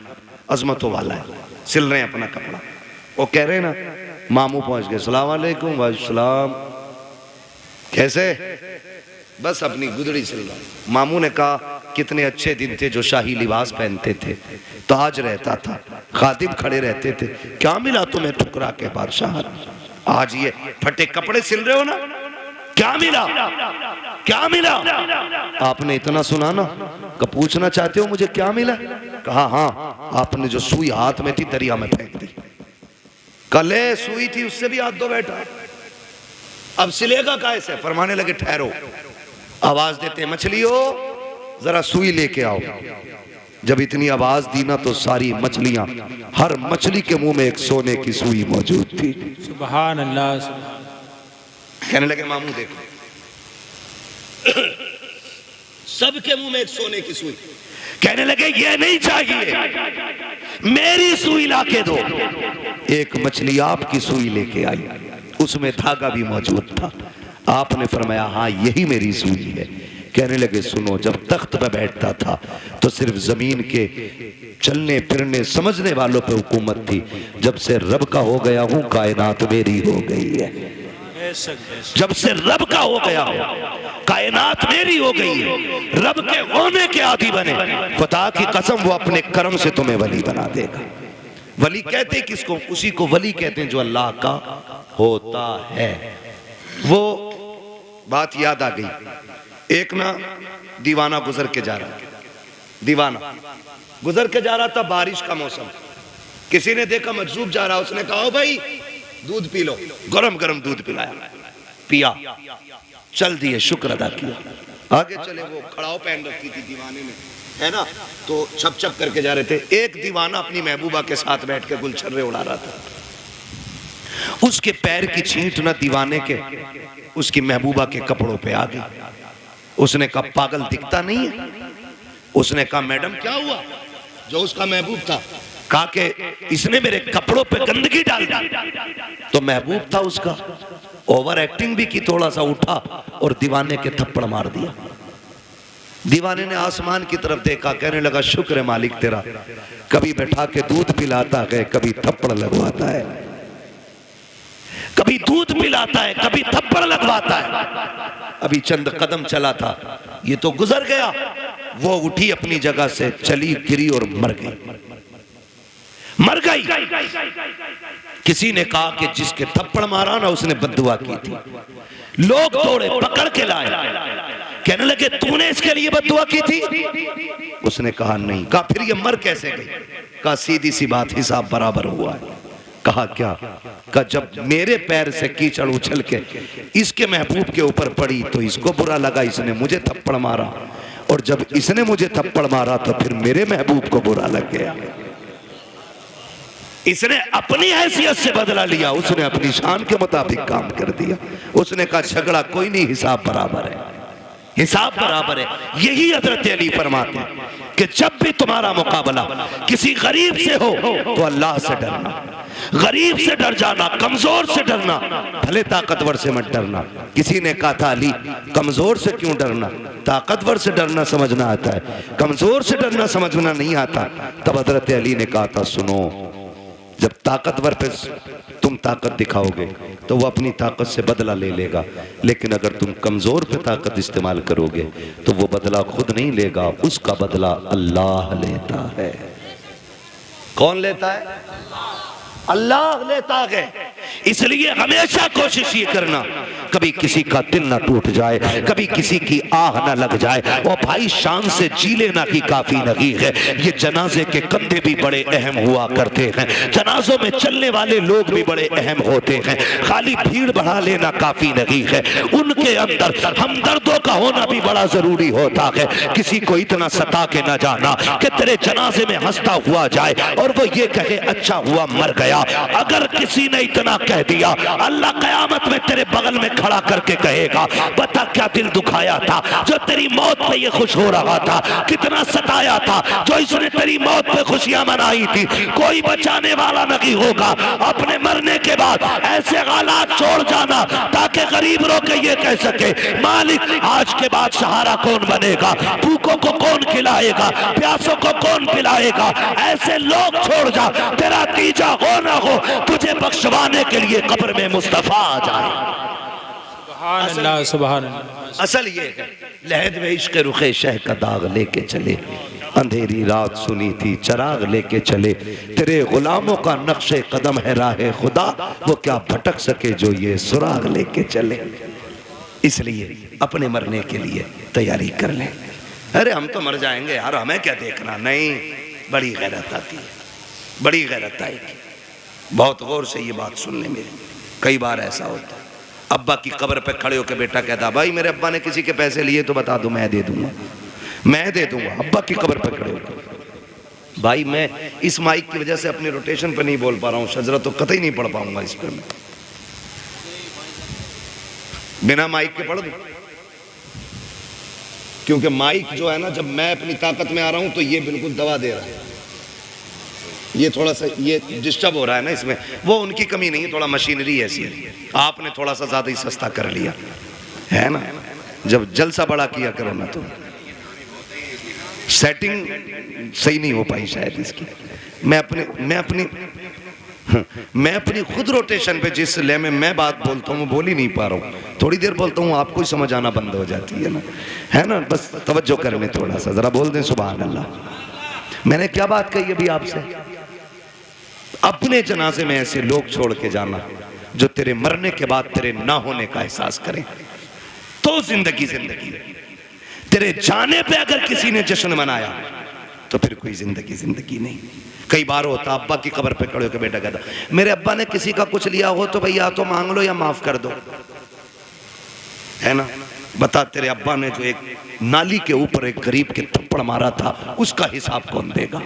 अजमतों वाला है, सिल रहे हैं अपना कपड़ा। वो कह रहे ना, मामू पहुंच गए, सलाम वालेकुम। वालेकुम, कैसे? बस अपनी गुदड़ी सिल रहा। मामू ने कहा कितने अच्छे दिन थे जो शाही लिबास पहनते थे, ताज रहता था, खादिम खड़े रहते थे, क्या मिला तुम्हें ठुकरा के बादशाह? आज ये फटे कपड़े सिल रहे हो ना, क्या मिला? क्या मिला? आपने इतना सुना ना, कि पूछना चाहते हो मुझे क्या मिला? कहा हाँ, आपने जो सुई हाथ में थी दरिया में फेंक दी। कल सुई थी, उससे भी हाथ धो बैठा, अब सिलेगा कैसे? फरमाने लगे ठहरो, आवाज देते मछलियों जरा सुई लेके आओ। जब इतनी आवाज दी ना तो सारी मछलियां, हर मछली के मुंह में एक सोने की सुई मौजूद थी। सुभान अल्लाह। कहने लगे मामू देखो, सबके मुंह में एक सोने की सुई। कहने लगे ये नहीं चाहिए, मेरी सुई लाके दो। एक मछली आपकी सुई लेके आई, उसमें धागा भी मौजूद था। आपने फरमाया हाँ यही मेरी सुई है। कहने लगे सुनो, जब तख्त पे बैठता था तो सिर्फ जमीन के चलने फिरने समझने वालों पे हुकूमत थी। जब से रब का हो गया हूँ, कायनात मेरी हो गई है। जब से रब का हो गया हूँ, कायनात मेरी हो गई है। रब के होने के आदी बने, खुदा की कसम वो अपने कर्म से तुम्हें वली बना देगा। वली कहते किसको? उसी को वली कहते हैं जो अल्लाह का होता है। वो बात याद आ गई। एक ना दीवाना गुजर के जा रहा, दीवाना गुजर के जा रहा था, बारिश का मौसम। किसी ने देखा मजरूब जा रहा, उसने कहा, ओ भाई दूध पी लो। गरम गरम दूध पिलाया, पिया, चल दिए, शुक्र अदा किया। आगे चले, वो खड़ाव पहन रखी थी दीवाने ने, है ना, तो छप छप करके जा रहे थे। एक दीवाना अपनी महबूबा के साथ बैठ के गुलछर्रे उड़ा रहा था। उसके पैर की छींट ना दीवाने के उसकी महबूबा के कपड़ों पे आ गई। उसने कहा, पागल दिखता नहीं है? उसने कहा, मैडम क्या हुआ? जो उसका महबूब था, कहा कि इसने मेरे कपड़ों पे गंदगी डाल दी। तो महबूब था उसका, ओवर एक्टिंग भी की, थोड़ा सा उठा और दीवाने के थप्पड़ मार दिया। दीवाने ने आसमान की तरफ देखा, कहने लगा, शुक्र है मालिक तेरा, कभी बैठा के दूध पिलाता है, कभी थप्पड़ लगवाता है, कभी दूध पिलाता है, कभी थप्पड़ लगवाता है। अभी चंद कदम चला था, ये तो गुजर गया। वो उठी अपनी जगह से, चली, गिरी और मर गई, मर गई। किसी ने कहा कि जिसके थप्पड़ मारा ना उसने बद्दुआ की थी। लोग दौड़े, पकड़ के लाए, कहने लगे, तूने इसके लिए बद्दुआ की थी? उसने कहा नहीं। कहा, फिर ये मर कैसे गई? कहा, सीधी सी बात, हिसाब बराबर हुआ है। कहा, क्या? कहा, जब मेरे पैर से कीचड़ उछल के इसके महबूब के ऊपर पड़ी तो इसको बुरा लगा, इसने मुझे थप्पड़ मारा, और जब इसने मुझे थप्पड़ मारा तो फिर मेरे महबूब को बुरा लग गया। इसने अपनी हैसियत से बदला लिया, उसने अपनी शान के मुताबिक काम कर दिया। उसने कहा, झगड़ा कोई नहीं, हिसाब बराबर है, हिसाब बराबर है। यही हजरत अली फरमाते हैं कि जब भी तुम्हारा मुकाबला किसी गरीब से हो तो अल्लाह से डरना, गरीब से डर जाना, कमजोर से डरना, भले ताकतवर से मत डरना। किसी ने कहा था, अली कमजोर से क्यों डरना? ताकतवर से डरना समझना आता है, कमजोर से डरना समझना नहीं आता। तब हजरत अली ने कहा था, सुनो, जब ताकतवर पे तुम ताकत दिखाओगे तो वो अपनी ताकत से बदला ले लेगा, लेकिन अगर तुम कमजोर पे ताकत इस्तेमाल करोगे तो वो बदला खुद नहीं लेगा, उसका बदला अल्लाह लेता है। कौन लेता है? अल्लाह लेता है। इसलिए हमेशा कोशिश ये करना, कभी किसी का दिल ना टूट जाए, कभी किसी की आह ना लग जाए। और भाई शान से जी लेना की काफी नहीं है। ये जनाजे के कंधे भी बड़े अहम हुआ करते हैं, जनाजों में चलने वाले लोग भी बड़े अहम होते हैं। खाली भीड़ बढ़ा लेना काफी नहीं है, उनके अंदर हमदर्दों का होना भी बड़ा जरूरी होता है। किसी को इतना सता के ना जाना कि तेरे जनाजे में हंसता हुआ जाए और वो ये कहे, अच्छा हुआ मर गया। अगर किसी ने इतना कह दिया, अल्लाह कयामत में तेरे बगल में खड़ा करके कहेगा, बता क्या दिल दुखाया था जो तेरी मौत पे ये खुश हो रहा था, कितना सताया था जो इसने तेरी मौत पे खुशियां मनाई थी। कोई बचाने वाला नहीं होगा। अपने मरने के बाद ऐसे हालात छोड़ जाना ताकि गरीब रो के ये कह सके, मालिक आज के बाद सहारा कौन बनेगा, भूखों को कौन खिलाएगा, प्यासों को कौन पिलाएगा। ऐसे लोग छोड़ जा, तेरा तीजा हो ना हो, तुझे बख्शवाने के लिए कब्र में मुस्तफा आ जाए। सुभान अल्लाह। असल ये है, लहद में इश्क रुखे शह का दाग लेके चले, अंधेरी रात सुनी थी चराग लेके चले, तेरे गुलामों का नक्शे कदम है राह खुदा, वो क्या भटक सके जो ये सुराग लेके चले। इसलिए अपने मरने के लिए तैयारी कर ले। अरे हम तो मर जाएंगे यार, हमें क्या देखना। नहीं, बड़ी गैरत आती है, बड़ी गैरत आएगी। बहुत गौर से ये बात सुनने में, कई बार ऐसा होता है, अब्बा की कब्र पे खड़े होकर बेटा कहता, भाई मेरे अब्बा ने किसी के पैसे लिए तो बता दो, मैं दे दूंगा, मैं दे दूंगा। अब्बा की कब्र पे खड़े होकर। भाई मैं इस माइक की वजह से अपने रोटेशन पे नहीं बोल पा रहा हूँ, शजरा तो कतई नहीं पढ़ पाऊंगा इस पर। मैं बिना माइक के पढ़ दूं, क्योंकि माइक जो है ना, जब मैं अपनी ताकत में आ रहा हूं तो ये बिल्कुल दबा दे रहा है। ये थोड़ा सा ये डिस्टर्ब हो रहा है ना इसमें, वो उनकी कमी नहीं है, थोड़ा मशीनरी ऐसी है, आपने थोड़ा सा ज्यादा ही सस्ता कर लिया है ना। जब जलसा बड़ा किया करो ना तो सेटिंग सही नहीं हो पाई शायद इसकी। मैं अपनी खुद रोटेशन पे जिस ले में मैं बात बोलता हूँ बोल ही नहीं पा रहा हूँ। थोड़ी देर बोलता हूँ आपको ही समझ आना बंद हो जाती है ना। बस तवज्जो करने थोड़ा सा, जरा बोल दें सुभान अल्लाह। मैंने क्या बात कही अभी आपसे? अपने जनाजे में ऐसे लोग छोड़ के जाना, जो तेरे मरने के बाद तेरे ना होने का एहसास करें, तो जिंदगी जिंदगी। तेरे जाने पे अगर किसी ने जश्न मनाया तो फिर कोई जिंदगी जिंदगी नहीं। कई बार होता अब्बा की कब्र पे खड़े होकर बेटा कहता मेरे अब्बा ने किसी का कुछ लिया हो तो भैया तो मांग लो या माफ कर दो, है ना। बता तेरे अब्बा ने जो एक नाली के ऊपर एक गरीब के थप्पड़ मारा था उसका हिसाब कौन देगा?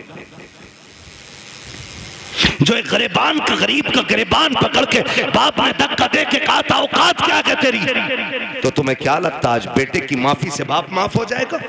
जो एक गरीबान का गरीब का गिरबान पकड़ के बाप ने धक्का दे के कहा था औकात क्या है तेरी, तो तुम्हें क्या लगता आज बेटे की माफी से बाप माफ हो जाएगा?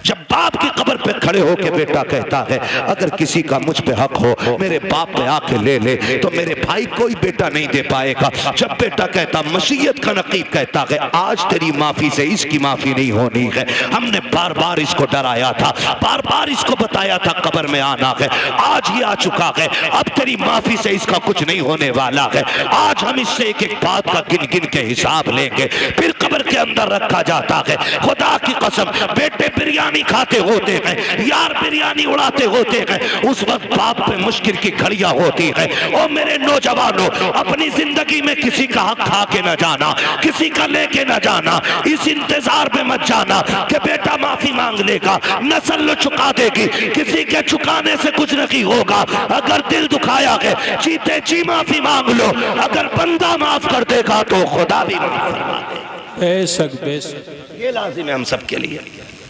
जब बाप की कब्र पे खड़े होके बेटा कहता है अगर किसी का मुझ पे हक हो मेरे बाप पे आके ले ले, तो मेरे भाई कोई बेटा नहीं दे पाएगा। जब बेटा कहता मसीयत का नकीब कहता है आज तेरी माफी से इसकी माफी नहीं होनी है, हमने बार बार इसको डराया था, बार बार इसको बताया था कब्र में आना है, आज ही आ चुका है, अब तेरी माफी से इसका कुछ नहीं होने वाला है। आज हम इससे एक एक बात का गिन गिन के हिसाब लेंगे। फिर कब्र के अंदर रखा जाता है। खुदा की कसम बेटे बिरयानी खाते होते हैं, यार बिरयानी उड़ाते होते हैं, उस वक्त बाप पे मुश्किल की घड़ियां होती है। ओ मेरे नौजवानों, अपनी जिंदगी में किसी का हक खा के न जाना, किसी का लेके न जाना, इस इंतजार में मत जाना कि बेटा माफी मांग लेगा, नस्ल चुका देगी। किसी के चुकाने से कुछ नहीं होगा। अगर दिल दुखाया है जीते जी माफी मांग लो, अगर बंदा माफ कर देगा तो खुदा भी माफ फरमा देगा। बेशक बेशक, ये लाजिम है हम सब के लिए।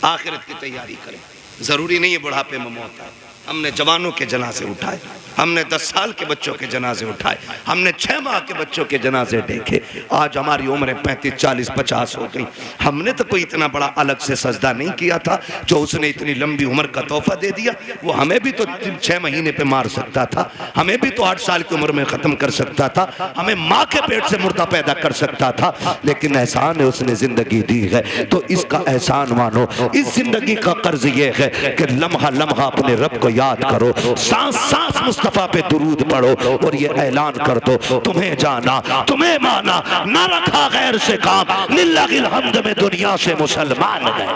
आखिरत की तैयारी करें। जरूरी नहीं है बुढ़ापे में मौत आए। हमने जवानों के जनाजे उठाए, हमने 10 साल के बच्चों के जनाजे उठाए, हमने 6 माह के बच्चों के जनाजे देखे। आज हमारी उम्रें 35, 40, 50 हो गई। हमने तो कोई इतना बड़ा अलग से सजदा नहीं किया था जो उसने इतनी लंबी उम्र का तोहफा दे दिया। वो हमें भी तो 6 महीने पे मार सकता था, हमें भी तो 8 साल की उम्र में खत्म कर सकता था, हमें माँ के पेट से मुर्दा पैदा कर सकता था। लेकिन एहसान है उसने जिंदगी दी है तो इसका एहसान मानो। इस जिंदगी का कर्ज ये है कि लम्हा लम्हा अपने रब को याद करो, सांस सांस मुस्तफा पे दुरूद पढ़ो और ये ऐलान कर दो तुम्हें जाना तुम्हें माना, ना रखा गैर से काम, लिल्लाहिल हम्द में दुनिया से मुसलमान गए।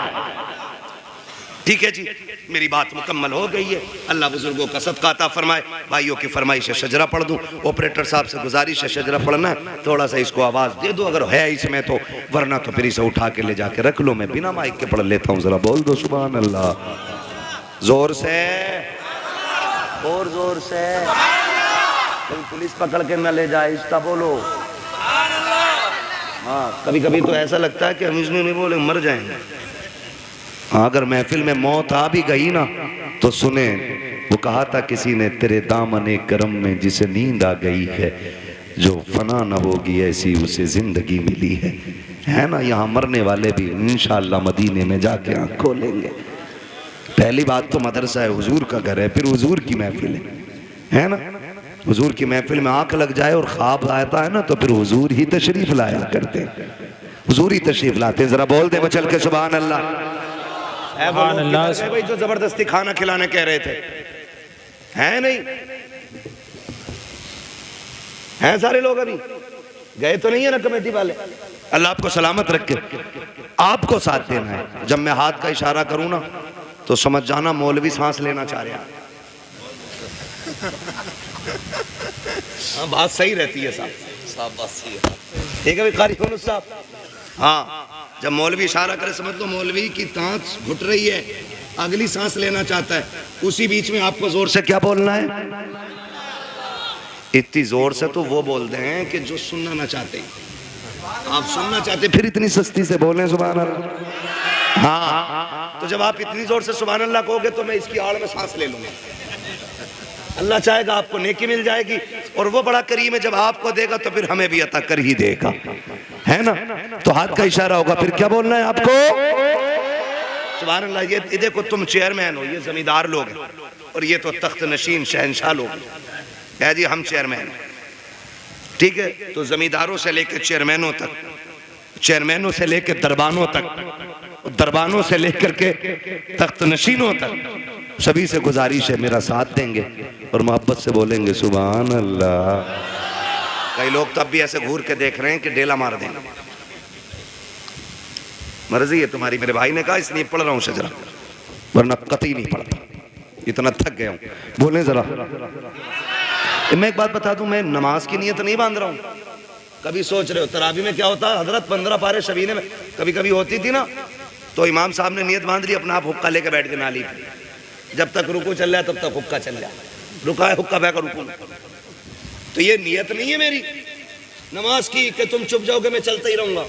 ठीक है जी, मेरी बात मुकम्मल हो गई है। अल्लाह बुजुर्गों का सदका अता फरमाए। भाइयों की फरमाइश है शजरा पढ़ दूं। ऑपरेटर साहब से गुजारिश है शजरा पढ़ना है, थोड़ा सा इसको आवाज दे दो अगर है इसमें तो, वरना तो फिर इसे उठा के ले जाके रख लो। मैं बिना माइक के पढ़ लेता हूँ, जरा बोल दो सुभान अल्लाह जोर से और जोर से। कभी पुलिस पकड़ के न ले जाए इसका बोलो। हाँ, कभी कभी तो ऐसा लगता है कि हम इसमें नहीं बोले मर जाएंगे। हाँ, अगर महफिल में मौत आ भी गई ना तो सुने, वो कहा था किसी ने तेरे दामने करम में जिसे नींद आ गई है, जो फना न होगी ऐसी उसे जिंदगी मिली है ना। यहाँ मरने वाले भी इंशाअल्लाह मदीने में जाके आँख खोलेंगे। पहली बात तो मदरसा है, हुजूर का घर है, फिर हुजूर की महफिल है ना। हुजूर की महफिल में आंख लग जाए और ख्वाब आता है ना तो फिर हुजूर ही तशरीफ लाया करते, हुजूर ही तशरीफ लाते। जरा बोल दे चल के सुभान अल्लाह। भाई जो जबरदस्ती खाना खिलाने कह रहे थे है नहीं है, सारे लोग अभी गए तो नहीं है ना कमेटी वाले। अल्लाह आपको सलामत रखे, आपको साथ देना है। जब मैं हाथ का इशारा करूं ना तो समझ जाना मौलवी सांस लेना चाह रहा है। हाँ, बात सही रहती है साहब, बात सही है। ठीक है कारी साहब। हाँ, जब मौलवी इशारा करे समझ लो मौलवी की तांत घुट रही है, अगली सांस लेना चाहता है। उसी बीच में आपको जोर से क्या बोलना है? इतनी जोर से तो वो बोलते हैं कि जो सुनना ना चाहते, आप सुनना चाहते फिर इतनी सस्ती से बोलें सुभान अल्लाह। हाँ, तो जब आप इतनी जोर से सुभान अल्लाह कहोगे तो मैं इसकी आड़ में सांस ले लूंगा। अल्लाह चाहेगा आपको नेकी मिल जाएगी, और वो बड़ा करीम है, जब आपको देगा तो फिर हमें भी अता कर ही देगा, है ना। तो हाथ का इशारा होगा, फिर क्या बोलना है आपको? सुभान अल्लाह। ये देखो तुम चेयरमैन हो, ये जमींदार लोग हैं, और ये तो तख्त नशीन शहनशाह लोग है जी। हम चेयरमैन, ठीक है। तो जमींदारों से लेकर चेयरमैनों तक, चेयरमैनों से लेकर दरबानों तक, दरबानों से लेकर के तख्त नशीनों तक, सभी से गुजारिश है मेरा साथ देंगे और मोहब्बत से बोलेंगे सुभान अल्लाह। कई लोग तो अब भी ऐसे घूर के देख रहे हैं कि डेला मार देंगे। मर्जी है तुम्हारी, मेरे भाई ने कहा इसलिए पढ़ रहा हूँ शजरा, वरना कतई नहीं पढ़ता, इतना थक गया हूँ। बोले जरा। मैं एक बात बता दूं, मैं नमाज की नियत नहीं बांध रहा हूँ, कभी सोच रहे हो तरावी में क्या होता है हजरत 15 पारे शबीने में कभी कभी होती थी ना, तो इमाम साहब ने नियत बांध ली अपना आप हुक्का लेके बैठ के नाली पे, जब तक रुकू चल रहा है तब तक हुक्का चल रहा है, रुका है हुक्का बहकर रुकू। तो ये नियत नहीं है मेरी नमाज की कि तुम चुप जाओगे मैं चलता ही रहूंगा,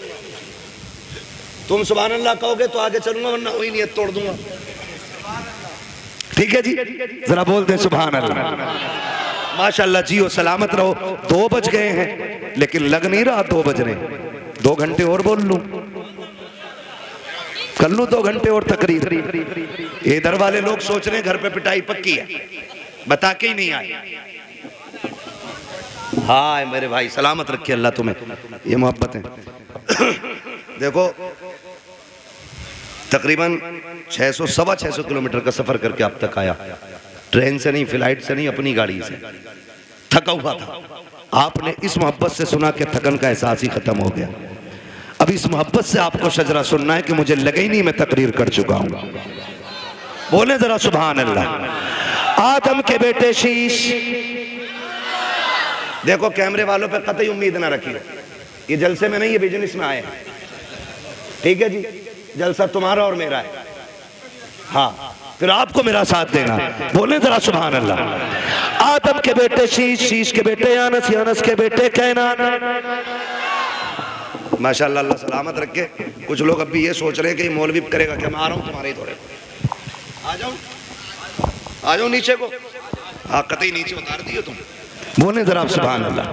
तुम सुभान अल्लाह कहोगे तो आगे चलूंगा वरना वही नियत तोड़ दूंगा। ठीक है जी, जरा बोल दे सुभान अल्लाह। माशाअल्लाह जी हो, सलामत रहो। 2 बज गए हैं लेकिन लग नहीं रहा 2 बजने। 2 घंटे और बोल लूं, कर लूं 2 घंटे और तकरीर। इधर वाले लोग सोच रहे हैं घर पे पिटाई पक्की है, बता के ही नहीं आए। हाँ मेरे भाई सलामत रखिए अल्लाह तुम्हें, ये मोहब्बत है। देखो तकरीबन 600 सवा 600 किलोमीटर का सफर करके अब तक आया, ट्रेन से नहीं, फ्लाइट से नहीं, अपनी गाड़ी से। थका हुआ था, आपने इस मोहब्बत से सुना कि थकन का एहसास ही खत्म हो गया। अब इस मोहब्बत से आपको शजरा सुनना है कि मुझे लगे ही नहीं मैं तकरीर कर चुका हूं। बोले जरा सुभान अल्लाह। आदम के बेटे शीश, देखो कैमरे वालों पे कतई उम्मीद ना रखिए, ये जलसे में नहीं, ये बिजनेस में आए हैं। ठीक है जी, जलसा तुम्हारा और मेरा है। हाँ फिर आपको मेरा साथ देना। बोले जरा सुभान अल्लाह। आदम के बेटे शीश, शीश के बेटे यानस, यानस के बेटे कैनान। माशाअल्लाह अल्लाह सलामत रखे। कुछ लोग अब भी ये सोच रहे हैं कि मौलवी करेगा क्या, मैं आ रहा हूँ तुम्हारे ही थोड़े, आ जाओ नीचे को। हाँ कतई नीचे उतार दियो तुम। बोले जरा सुभान अल्लाह।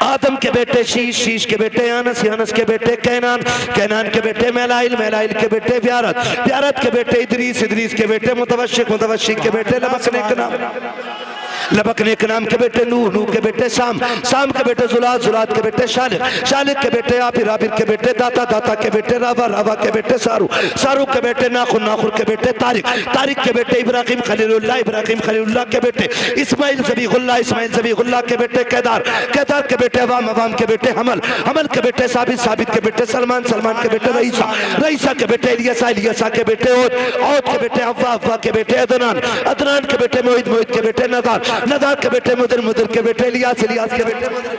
आदम के बेटे शीश, शीश के बेटे यानस, यानस के बेटे कैनान, कैनान के बेटे मैलाइल, मैलाइल के बेटे ब्यारत, ब्यारत के बेटे इदरीस, इदरीस के बेटे मुतवश्शिक, मुतवश्शिक के बेटे लबकने के नाम, लबकने के नाम के बेटे नूह, नूह के बेटे साम, साम के बेटे जुलात, जुलात के बेटे शालिक, शालिक के बेटे आबिर, आबिर के बेटे दाता, दाता के बेटे रावा, रावा के बेटे सारू, सारू के बेटे नाखुर, नाखुर के बेटे तारिक, तारिक के बेटे इब्राहिम खलीलुल्लाह, इब्राहिम खलीलुल्लाह के बेटे इस्माइल ज़बीहुल्लाह, इस्माइल ज़बीहुल्लाह के बेटे केदार, केदार के बेटे अवाम, अवाम के बेटे हमल, हमल के बेटे साबित, साबित के बेटे सलमान, सलमान के बेटे रईसा, रईसा के बेटे इलियासा, इलियासा के बेटे औद, औद के बेटे अव्वा, अव्वा के बेटे अदनान, अदनान के बेटे मोहित, मोहित के बेटे नदार, नदार के बेटे मुदर, मुदर के बेटे इलियास, इलियास के बेटे मुदर,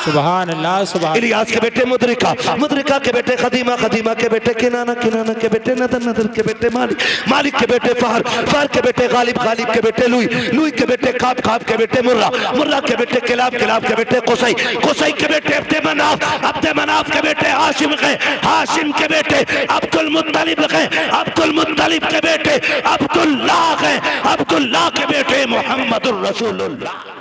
सुभान अल्लाह, सुभान इलियास के बेटे मुदरिका, मुदरिका के बेटे खदीमा, खदीमा के बेटे किनाना, किनाना के बेटे नदर, नदर के बेटे मालिक, मालिक के बेटे फहर, फहर के बेटे गालिब, गालिब के बेटे लुई, लुई के बेटे खाब, खाब के बेटे मुर्रा, मुर्रा के बेटे किलाब, किलाब के बेटे कुसै, कुसै के बेटे अब्दे मनाफ, अब्दे मनाफ के बेटे हाशिम के, हाशिम के बेटे अब्दुल मुत्तलिब के, अब्दुल मुत्तलिब के बेटे अब्दुल्लाह के, अब्दुल्लाह के बेटे मोहम्मदुर रसूलुल्लाह।